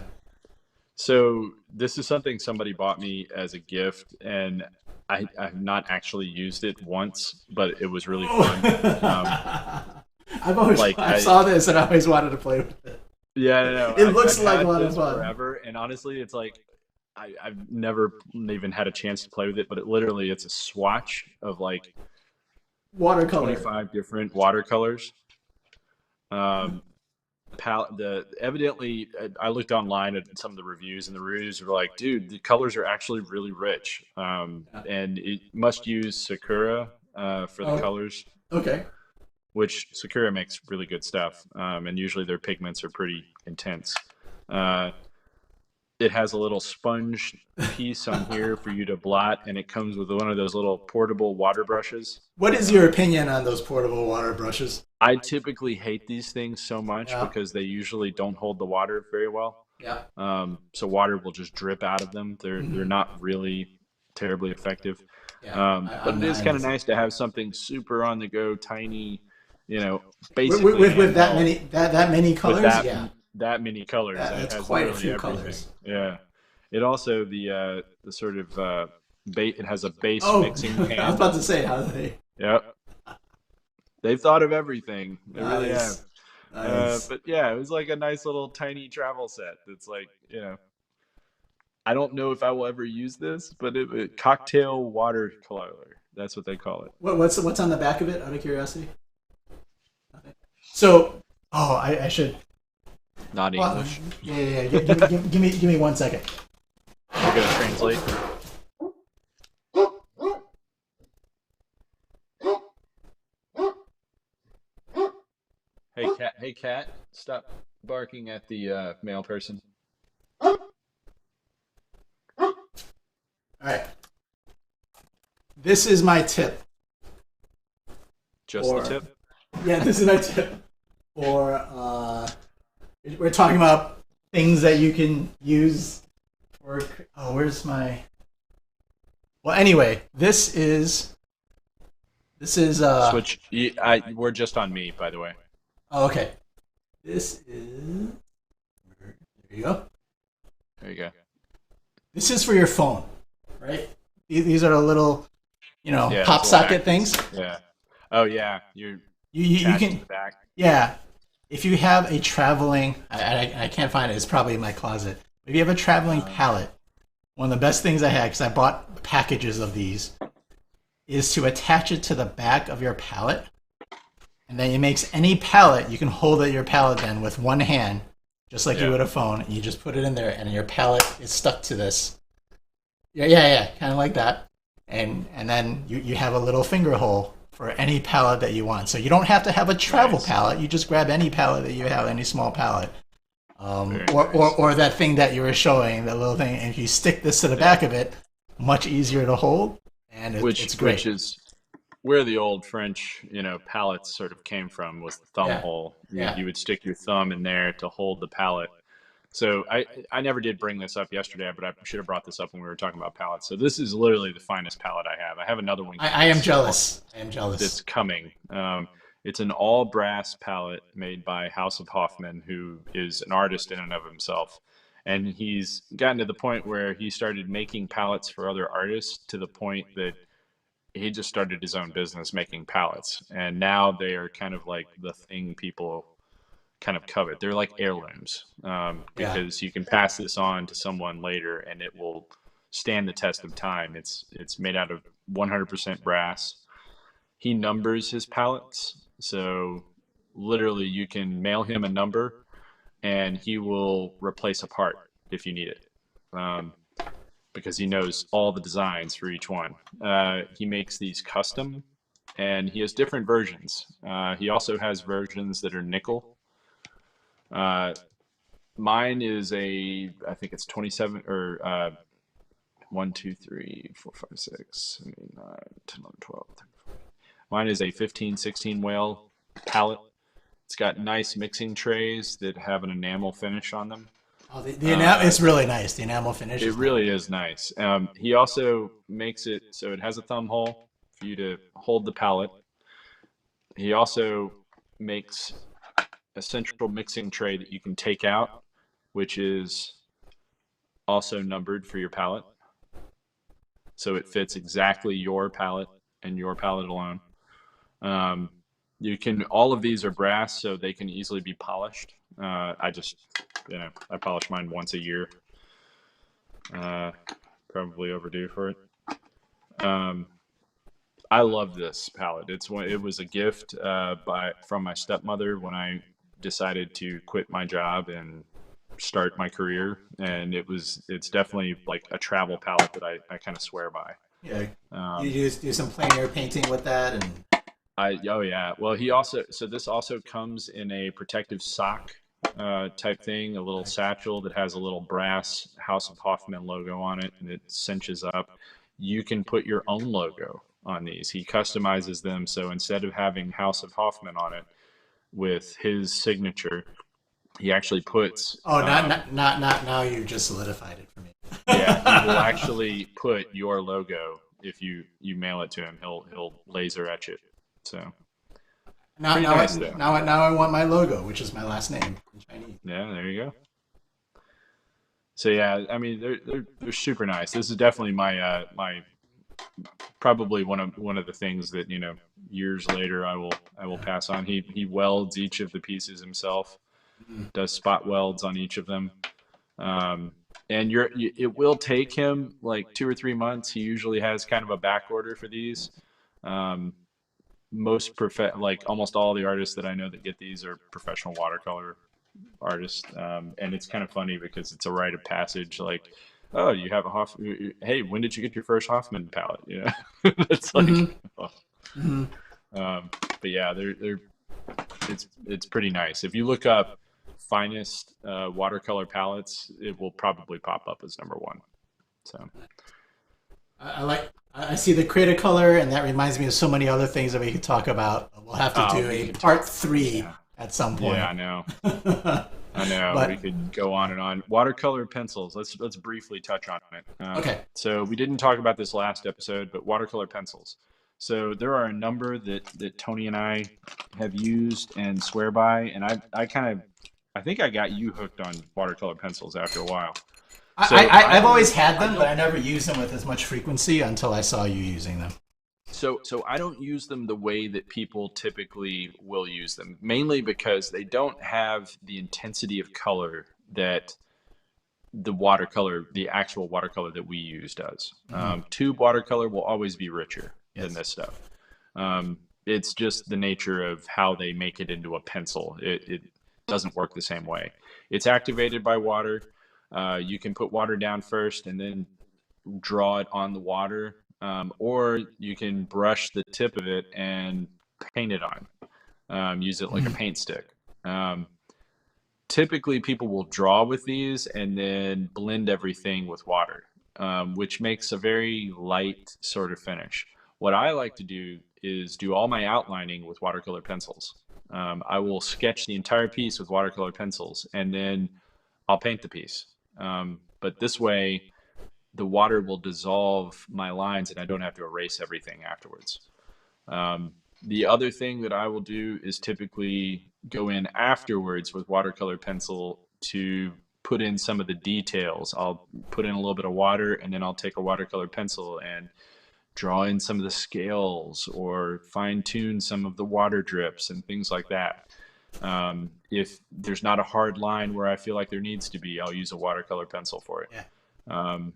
So this is something somebody bought me as a gift, and I've not actually used it once, but it was really fun. I saw this and I always wanted to play with it. Yeah, no. It looks like a lot of fun. Forever, and honestly, it's like I've never even had a chance to play with it, but it's a swatch of like watercolor, 25 different watercolors. Evidently, I looked online at some of the reviews, and the reviews were like, dude, the colors are actually really rich, and it must use Sakura for the colors. Okay. Which Sakura makes really good stuff, and usually their pigments are pretty intense. It has a little sponge piece on here for you to blot, and it comes with one of those little portable water brushes. What is your opinion on those portable water brushes? I typically hate these things so much Yeah, because they usually don't hold the water very well. yeah, So water will just drip out of them. They're hmm not really terribly effective. yeah. But I'm it not is into kind of this. nice to have something super on the go, tiny, you know, With, basically with that handheld many that many with colors, yeah, that many colors, and it that's has quite a literally few everything. colors. Yeah. It also the sort of it has a base Oh, mixing I was pan. about to say how they. Yep. They've thought of everything. They really have. Nice, nice. But yeah, it was like a nice little tiny travel set. That's like, I don't know if I will ever use this, but cocktail watercolor. That's what they call it. What's on the back of it? Out of curiosity. Nothing. So, oh, I should. Not Well, English. yeah, yeah, yeah. Give me 1 second. You're gonna translate. Hey cat, stop barking at the male person. All right. This is my tip. Just the Or tip. yeah, this is my tip. Or we're talking about things that you can use. Or oh, where's my? Well, anyway, this is. Switch. We're just on me, by the way. Oh, okay. This is. There you go. There you go. This is for your phone, right? These are the little, Yeah, pop those little socket magnets. things. Yeah. Oh yeah, you're You attached to can, the back. yeah. If you have a traveling, I can't find it. It's probably in my closet. If you have a traveling palette, one of the best things I had, because I bought packages of these, is to attach it to the back of your palette, and then it makes any palette you can hold at your palette then with one hand, just like you Yeah. would a phone, and you just put it in there, and your palette is stuck to this. Yeah, yeah, yeah, kind of like that. And then you have a little finger hole for any palette that you want. So you don't have to have a travel Nice. palette. You just grab any palette that you have, any small palette. Very Or nice. or that thing that you were showing, that little thing, and if you stick this to the Yeah. back of it, much easier to hold, and it's Which great. is where the old French, palettes sort of came from, was the thumb Yeah, hole. yeah. You would stick your thumb in there to hold the palette. So I never did bring this up yesterday, but I should have brought this up when we were talking about palettes. So this is literally the finest palette I have. I have another one I am jealous. I am jealous. that's coming. It's an all brass palette made by House of Hoffman, who is an artist in and of himself. And he's gotten to the point where he started making palettes for other artists to the point that he just started his own business making palettes. And now they are kind of like the thing people kind of covet. They're like heirlooms, Yeah, because you can pass this on to someone later and it will stand the test of time. It's made out of 100% brass. He numbers his pallets, so literally you can mail him a number and he will replace a part if you need it. Um, because he knows all the designs for each one. He makes these custom, and he has different versions. He also has versions that are nickel. Uh, Mine is I think it's 27 or 1, 2, 3, 4, 5, 6, 7, 8, 9, 10, 11, 12, 13. Mine is a 15, 16 whale palette. It's got nice mixing trays that have an enamel finish on them. oh, the enamel Uh, it's really nice. The enamel finish it is nice. really is nice. He also makes it so it has a thumb hole for you to hold the palette. He also makes a central mixing tray that you can take out, which is also numbered for your palette. So it fits exactly your palette and your palette alone. Um, all of these are brass, so they can easily be polished. I polish mine once a year. Uh, Probably overdue for it. Um, I love this palette. It was a gift from my stepmother when I decided to quit my job and start my career, and it's definitely like a travel palette that I kind of swear by. Yeah, you Um, do some plein air painting with that, and oh yeah. Well, this also comes in a protective sock type thing, a little satchel that has a little brass House of Hoffman logo on it, and it cinches up. You can put your own logo on these. He customizes them, so instead of having House of Hoffman on it with his signature, he actually puts, Oh, not now. You've just solidified it for me. yeah, he will actually put your logo if you mail it to him. He'll laser etch it. So now, pretty now, I, nice though. now I want my logo, which is my last name in Chinese. Yeah, there you go. So yeah, I mean they're super nice. This is definitely my probably one of the things that years later I will pass on. He welds each of the pieces himself, Mhm. does spot welds on each of them. Um, and it will take him like 2 or 3 months. He usually has kind of a back order for these. Um, like almost all the artists that I know that get these are professional watercolor artist, and it's kind of funny because it's a rite of passage. Like, oh, you have a Hey, when did you get your first Hoffman palette? It's like, Mhm. oh. Mhm. But yeah, it's pretty nice. If you look up finest watercolor palettes, it will probably pop up as number one. So I like. I see the creative color, and that reminds me of so many other things that we could talk about. We'll have to do we a could part talk. three Yeah, at some yeah, point. I know. But I know we could go on and on. Watercolor pencils. Let's briefly touch on it. okay. So we didn't talk about this last episode, but watercolor pencils. So there are a number that Tony and I have used and swear by, and I think I got you hooked on watercolor pencils after a while. So I I've always don't had I them, but don't I never used them with as much frequency until I saw you using them. so I don't use them the way that people typically will use them, mainly because they don't have the intensity of color that the actual watercolor that we use does. Hmm. Tube watercolor will always be richer than Yes. this stuff. It's just the nature of how they make it into a pencil. It doesn't work the same way. It's activated by water. You can put water down first and then draw it on the water, or you can brush the tip of it and paint it on. Use it like a Mhm. paint stick. Um, Typically people will draw with these and then blend everything with water, which makes a very light sort of finish. What I like to do is do all my outlining with watercolor pencils. I will sketch the entire piece with watercolor pencils and then I'll paint the piece. But this way, the water will dissolve my lines and I don't have to erase everything afterwards. Um, the other thing that I will do is typically go in afterwards with watercolor pencil to put in some of the details. I'll put in a little bit of water and then I'll take a watercolor pencil and draw in some of the scales or fine tune some of the water drips and things like that. If there's not a hard line where I feel like there needs to be, I'll use a watercolor pencil for it. Yeah. Um,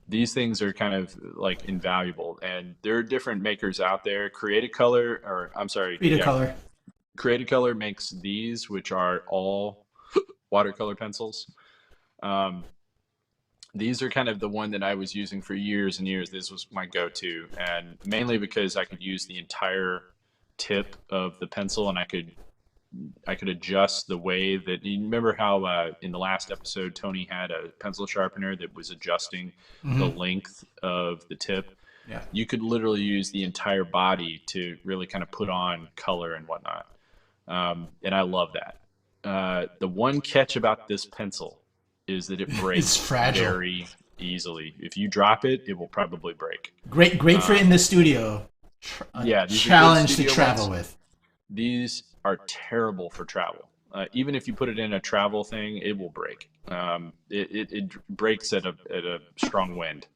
these things are kind of like invaluable, and there are different makers out there. Creative Color, or I'm sorry, Free to yeah, color. Creative Color makes these, which are all watercolor pencils. Um, these are kind of the one that I was using for years and years. This was my go-to, and mainly because I could use the entire tip of the pencil, and I could adjust the way that you remember how in the last episode Tony had a pencil sharpener that was adjusting the Hmm. length of the tip. Yeah. You could literally use the entire body to really kind of put on color and whatnot. And I love that. The one catch about this pencil is that it It's breaks fragile. very easily. If you drop it, it will probably break. Great for in Um, the studio. A yeah, these are good challenge to studio travel ones. with. These are terrible for travel. Even if you put it in a travel thing, it will break. It breaks at a strong wind.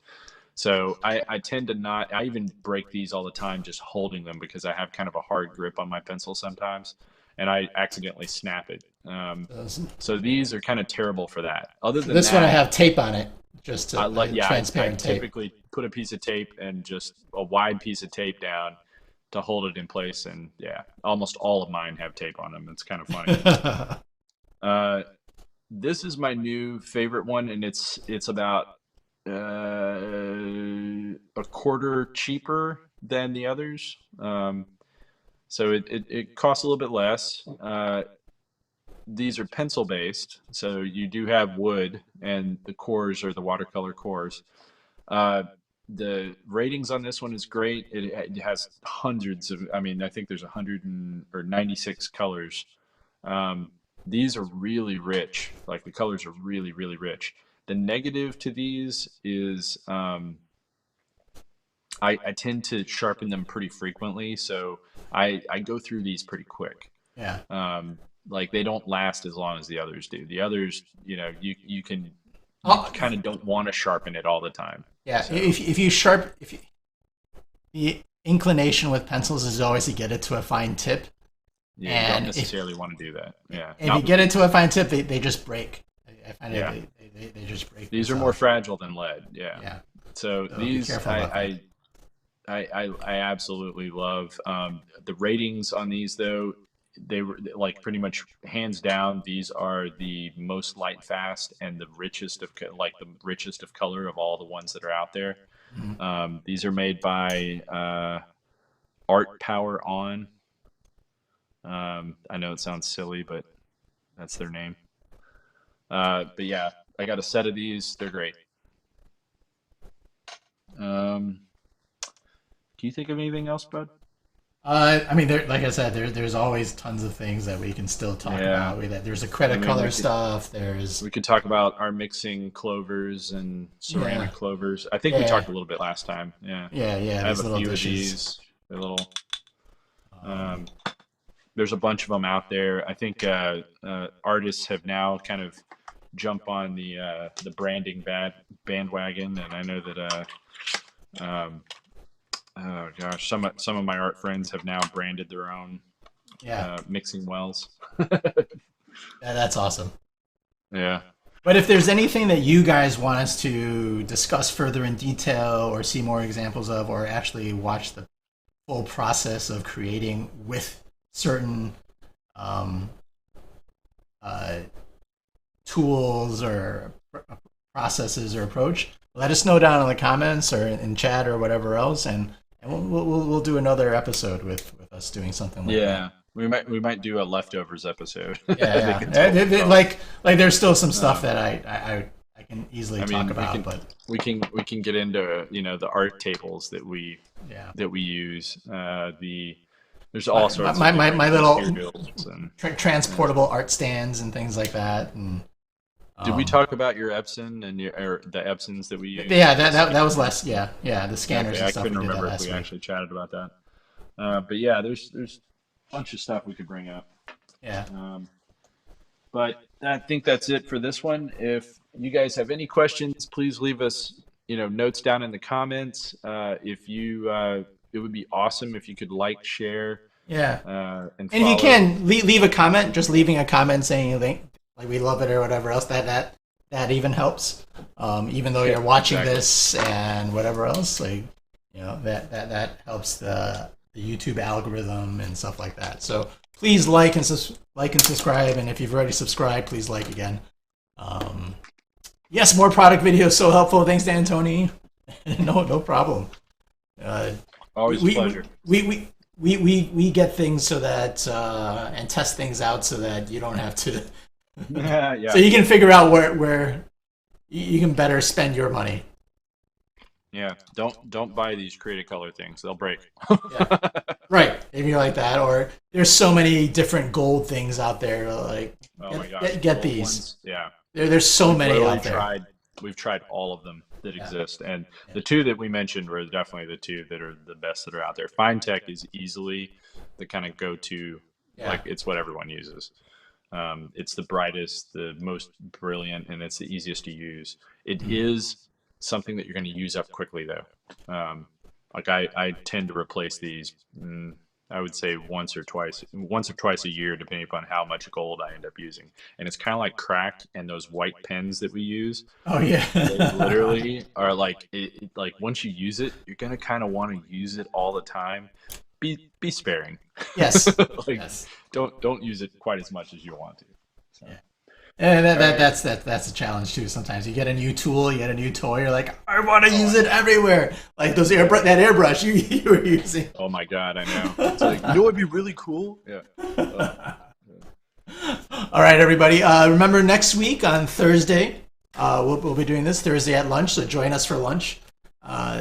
So I tend to not. I even break these all the time just holding them because I have kind of a hard grip on my pencil sometimes, and I accidentally snap it. So these are kind of terrible for that. Other So than this one I that, have tape on it, just I to, like. Yeah, I transparent tape. typically put a piece of tape and just a wide piece of tape down to hold it in place. And yeah, almost all of mine have tape on them. It's kind of funny. Uh, this is my new favorite one, and it's about a quarter cheaper than the others. So it costs a little bit less. these are pencil based, so you do have wood, and the cores are the watercolor cores. Uh, the ratings on this one is great. It has hundreds of, I mean, I think there's 96 colors. Um, these are really rich. Like the colors are really, really rich. The negative to these is I tend to sharpen them pretty frequently, so I go through these pretty quick. Yeah. Like they don't last as long as the others do. The others, you Oh, kind of don't want to sharpen it all the time. yeah. So If you the inclination with pencils is always to get it to a fine tip, yeah, you don't and necessarily want to do that. Yeah, if you not get it to a fine tip, they just break. I find yeah. they just break These are more themselves. fragile than lead. Yeah. Yeah. So So be these careful about that. I absolutely love. The ratings on these though, they were like pretty much hands down. These are the most light fast and the richest of like the richest of color of all the ones that are out there. Mhm. These are made by Art Power On. I know it sounds silly, but that's their name. But yeah, I got a set of these. They're great. Um, can you think of anything else, bud? I mean, like I said, there's always tons of things that we can still talk Yeah, about. There's I acrylic mean, color stuff. There's we could talk about our mixing clovers and yeah, ceramic clovers. I think we yeah, talked a little bit last time. Yeah, yeah. I have These a little few of dishes. these. They're little. Um, Um, there's a bunch of them out there. I think artists have now kind of jump on the branding bandwagon, and I know that um, oh gosh, some of my art friends have now branded their own yeah, mixing wells. that's awesome. Yeah, But if there's anything that you guys want us to discuss further in detail, or see more examples of, or actually watch the full process of creating with certain um, uh, tools or processes or approach, let us know down in the comments or in chat or whatever else, and we'll do another episode with us doing something like that. yeah. We might do a leftovers episode. I think Yeah, it's yeah. what we'll call it. Like there's still some stuff Um, that I can easily I talk mean, we about, can but we can get into the art tables yeah. that we use. There's all sorts of My different little materials. And yeah. transportable art stands and things like that, and Did we um, talk about your Epson and or the Epsons that we use? yeah, The that scanners? was less. Yeah, the scanners Okay, and I stuff. We couldn't did that remember if last we week. actually chatted about that. But yeah, there's a bunch of stuff we could bring up. Yeah, Um, but I think that's it for this one. If you guys have any questions, please leave us notes down in the comments. If you it would be awesome if you could like, share, yeah. and And if you follow. can leave a comment, just leaving a comment saying you think like we love it or whatever else, that even helps. Even though Yeah, you're watching exactly. this and whatever else, like that helps the YouTube algorithm and stuff like that. So please like and subscribe, and if you've already subscribed, please like again. Um, yes, more product videos, so helpful. Thanks, Dan, Tony. No problem. Uh, we, Always a we, pleasure. we get things so that and test things out so that you don't have to so Yeah, you can figure out where you can better spend your money. yeah. Don't buy these Creative Color things; they'll break. Yeah, right. Maybe like that, or there's so many different gold things out there. Like Oh my gosh, the get gold these. ones. Yeah, There's so we've many literally out there. tried. We've tried all of them that Yeah, exist, and yeah, the two that we mentioned were definitely the two that are the best that are out there. Fine Tech is easily the kind of go-to, yeah. like it's what everyone uses. It's the brightest, the most brilliant, and it's the easiest to use. It Mhm. is something that you're going to use up quickly, though. Like I tend to replace these. I would say once or twice a year, depending upon how much gold I end up using. And it's kind of like crack and those white pens that we use. Oh They yeah. literally are like like once you use it, you're gonna kind of want to use it all the time. Be sparing. Yes. Like Yes. don't use it quite as much as you want to. So Yeah. And all right. that's a challenge too. Sometimes you get a new tool, you get a new toy, you're like, I want to Oh, use I it know. everywhere. Like that airbrush you were using. Oh my God, I know. It's like, what'd be really cool? Yeah. Oh, yeah. All right, everybody. Remember next week on Thursday, we'll be doing this Thursday at lunch. So join us for lunch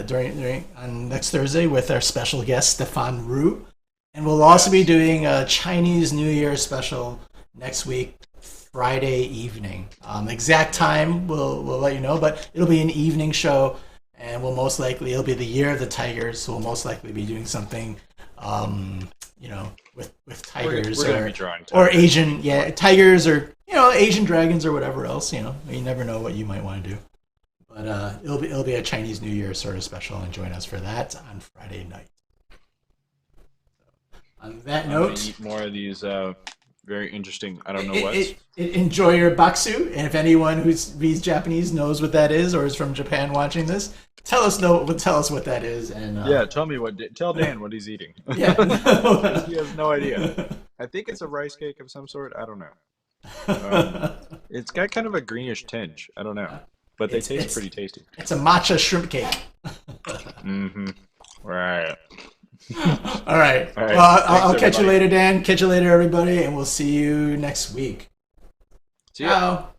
during on next Thursday with our special guest Stefan Ru, and we'll also be doing a Chinese New Year special next week, Friday evening. Exact time we'll let you know, but it'll be an evening show, and it'll be the year of the tigers. So we'll most likely be doing something, with tigers we're gonna be drawing or tigers. Asian, tigers or Asian dragons or whatever else. You never know what you might want to do. But it'll be a Chinese New Year sort of special, and join us for that on Friday night. On that I'm gonna note, eat more of these very interesting. I don't know what. enjoy your baksu, and if anyone who's reads Japanese knows what that is or is from Japan watching this, tell us what that is. And Yeah, tell Dan what he's eating. yeah, He has no idea. I think it's a rice cake of some sort. I don't know. It's got kind of a greenish tinge. I don't know, but they taste pretty tasty. It's a matcha shrimp cake. Mm-hmm. Right. All right. All right. Well, I'll Thanks, catch you everybody. later, Dan. Catch you later, everybody, and we'll see you next week. See ya. Ciao.